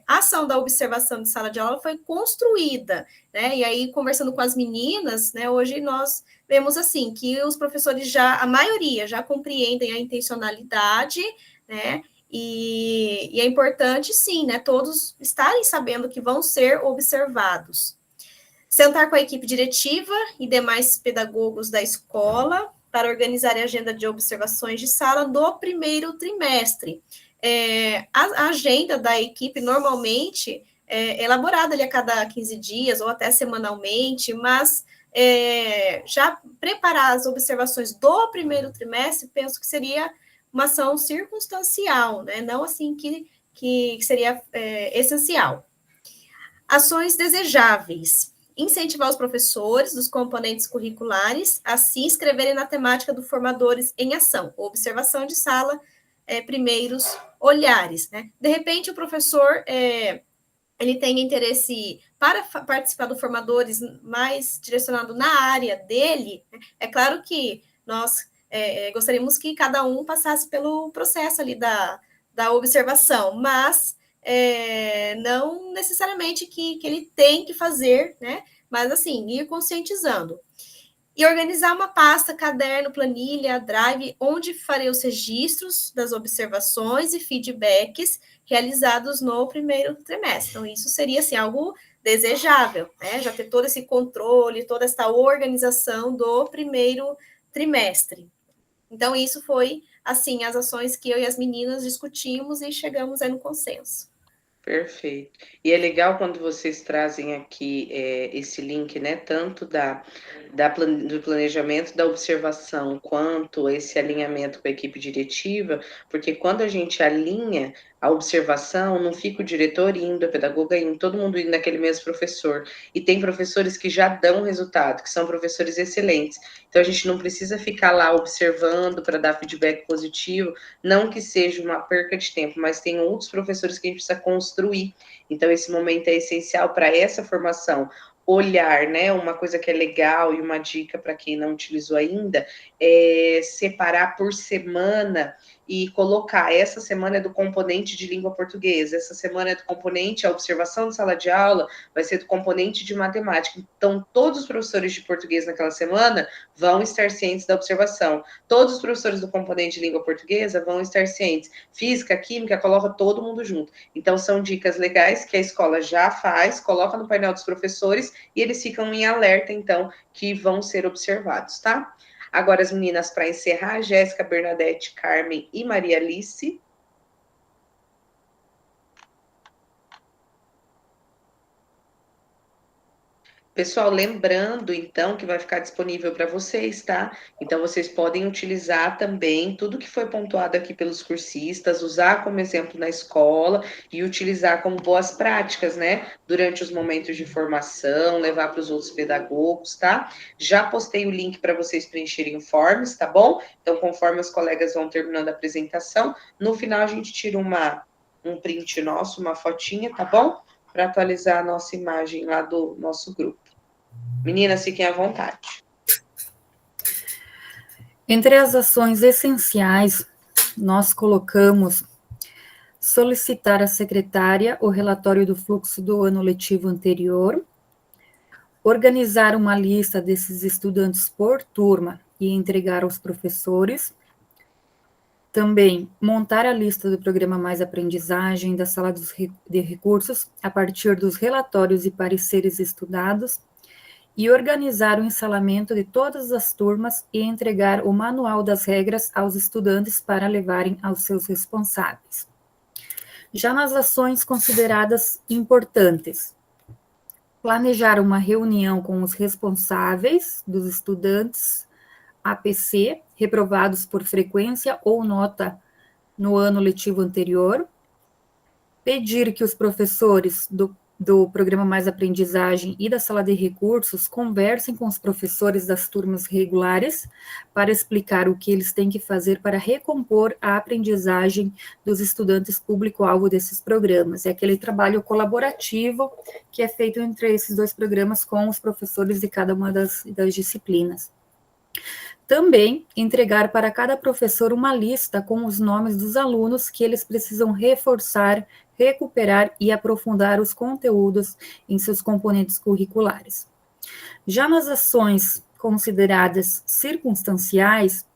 A ação da observação de sala de aula foi construída, né? E aí, conversando com as meninas, né, hoje nós vemos assim que os professores a maioria já compreendem a intencionalidade, né? E é importante, sim, né, todos estarem sabendo que vão ser observados. Sentar com a equipe diretiva e demais pedagogos da escola para organizar a agenda de observações de sala do primeiro trimestre. A agenda da equipe normalmente é elaborada ali a cada 15 dias ou até semanalmente, mas já preparar as observações do primeiro trimestre, penso que seria uma ação circunstancial, né? Não assim que seria essencial. Ações desejáveis. Incentivar os professores dos componentes curriculares a se inscreverem na temática do Formadores em Ação, observação de sala, primeiros olhares. Né? De repente, o professor ele tem interesse para participar do Formadores mais direcionado na área dele. Né? É claro que nós gostaríamos que cada um passasse pelo processo ali da observação, mas não necessariamente que ele tem que fazer, né? Mas assim, ir conscientizando. E organizar uma pasta, caderno, planilha, drive, onde farei os registros das observações e feedbacks realizados no primeiro trimestre. Então, isso seria assim, algo desejável, né? Já ter todo esse controle, toda essa organização do primeiro trimestre. Então, isso foi, assim, as ações que eu e as meninas discutimos e chegamos aí no consenso. Perfeito. E é legal quando vocês trazem aqui esse link, né? Tanto do planejamento, da observação, quanto esse alinhamento com a equipe diretiva, porque quando a gente alinha a observação, não fica o diretor indo, a pedagoga indo, todo mundo indo naquele mesmo professor. E tem professores que já dão resultado, que são professores excelentes. Então, a gente não precisa ficar lá observando para dar feedback positivo, não que seja uma perca de tempo, mas tem outros professores que a gente precisa construir. Então, esse momento é essencial para essa formação. Olhar, né? Uma coisa que é legal e uma dica para quem não utilizou ainda é separar por semana e colocar, essa semana é do componente de língua portuguesa, essa semana é do componente, a observação de sala de aula vai ser do componente de matemática. Então, todos os professores de português naquela semana vão estar cientes da observação. Todos os professores do componente de língua portuguesa vão estar cientes. Física, química, coloca todo mundo junto. Então, são dicas legais que a escola já faz, coloca no painel dos professores e eles ficam em alerta, então, que vão ser observados, tá? Agora, as meninas, para encerrar, Jéssica, Bernadette, Carmen e Maria Alice. Pessoal, lembrando, então, que vai ficar disponível para vocês, tá? Então, vocês podem utilizar também tudo que foi pontuado aqui pelos cursistas, usar como exemplo na escola e utilizar como boas práticas, né? Durante os momentos de formação, levar para os outros pedagogos, tá? Já postei o link para vocês preencherem o forms, tá bom? Então, conforme os colegas vão terminando a apresentação, no final a gente tira um print nosso, uma fotinha, tá bom? Para atualizar a nossa imagem lá do nosso grupo. Meninas, fiquem à vontade. Entre as ações essenciais, nós colocamos solicitar à secretária o relatório do fluxo do ano letivo anterior, organizar uma lista desses estudantes por turma e entregar aos professores, Também montar a lista do programa Mais Aprendizagem da sala de recursos a partir dos relatórios e pareceres estudados e organizar o ensalamento de todas as turmas e entregar o manual das regras aos estudantes para levarem aos seus responsáveis. Já nas ações consideradas importantes, planejar uma reunião com os responsáveis dos estudantes APC, reprovados por frequência ou nota no ano letivo anterior, pedir que os professores do programa Mais Aprendizagem e da sala de recursos conversem com os professores das turmas regulares para explicar o que eles têm que fazer para recompor a aprendizagem dos estudantes público-alvo desses programas. É aquele trabalho colaborativo que é feito entre esses dois programas com os professores de cada uma das disciplinas. Também entregar para cada professor uma lista com os nomes dos alunos que eles precisam reforçar, recuperar e aprofundar os conteúdos em seus componentes curriculares. Já nas ações consideradas circunstanciais,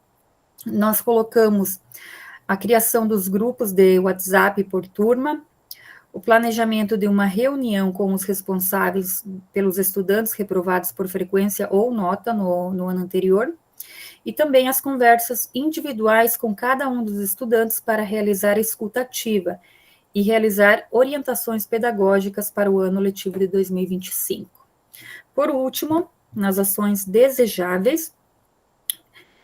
nós colocamos a criação dos grupos de WhatsApp por turma, o planejamento de uma reunião com os responsáveis pelos estudantes reprovados por frequência ou nota no ano anterior, e também as conversas individuais com cada um dos estudantes para realizar a escuta ativa e realizar orientações pedagógicas para o ano letivo de 2025. Por último, nas ações desejáveis,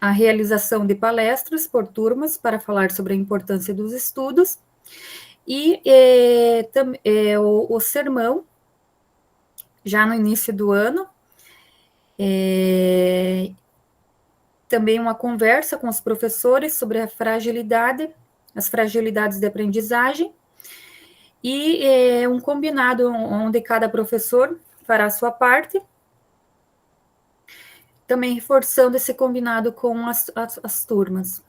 a realização de palestras por turmas para falar sobre a importância dos estudos e o sermão, já no início do ano, também uma conversa com os professores sobre as fragilidades de aprendizagem, e um combinado onde cada professor fará a sua parte, também reforçando esse combinado com as turmas.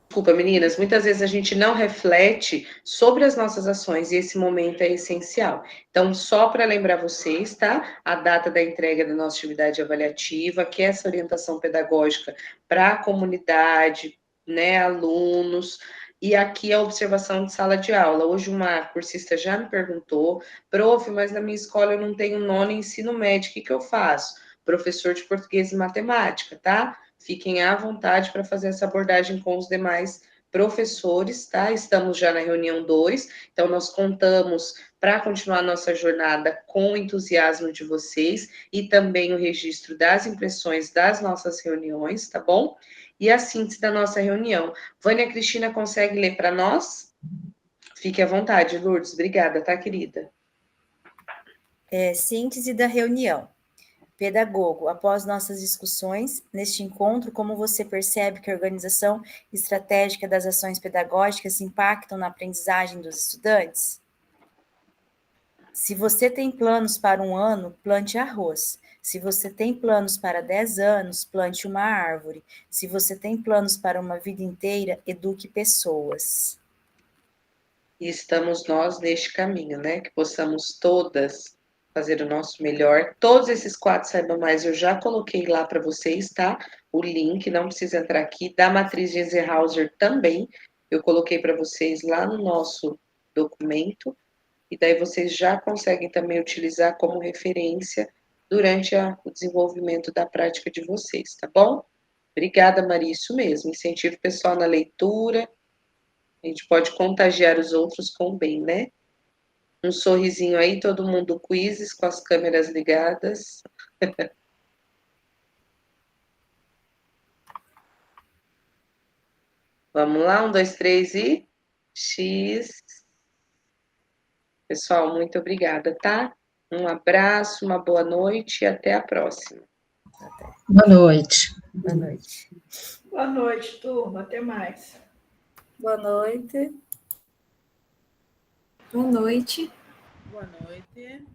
Desculpa, meninas, muitas vezes a gente não reflete sobre as nossas ações e esse momento é essencial. Então, só para lembrar vocês, tá? A data da entrega da nossa atividade avaliativa, que é essa orientação pedagógica para a comunidade, né, alunos, e aqui a observação de sala de aula. Hoje uma cursista já me perguntou, prof, mas na minha escola eu não tenho nono ensino médio, o que eu faço? Professor de português e matemática, tá? Fiquem à vontade para fazer essa abordagem com os demais professores, tá? Estamos já na reunião 2, então nós contamos para continuar nossa jornada com o entusiasmo de vocês e também o registro das impressões das nossas reuniões, tá bom? E a síntese da nossa reunião. Vânia Cristina consegue ler para nós? Fique à vontade, Lourdes. Obrigada, tá, querida? Síntese da reunião. Pedagogo, após nossas discussões, neste encontro, como você percebe que a organização estratégica das ações pedagógicas impactam na aprendizagem dos estudantes? Se você tem planos para um ano, plante arroz. Se você tem planos para 10 anos, plante uma árvore. Se você tem planos para uma vida inteira, eduque pessoas. E estamos nós neste caminho, né? Que possamos todas fazer o nosso melhor. Todos esses quadros Saiba Mais eu já coloquei lá para vocês, tá? O link, não precisa entrar aqui. Da matriz de Eisenhower também, eu coloquei para vocês lá no nosso documento. E daí vocês já conseguem também utilizar como referência durante o desenvolvimento da prática de vocês, tá bom? Obrigada, Maria, isso mesmo. Incentive o pessoal na leitura. A gente pode contagiar os outros com o bem, né? Um sorrisinho aí, todo mundo quizzes com as câmeras ligadas. Vamos lá, 1, 2, 3 e X. Pessoal, muito obrigada, tá? Um abraço, uma boa noite e até a próxima. Boa noite. Boa noite. Boa noite, turma. Até mais. Boa noite. Boa noite. Boa noite.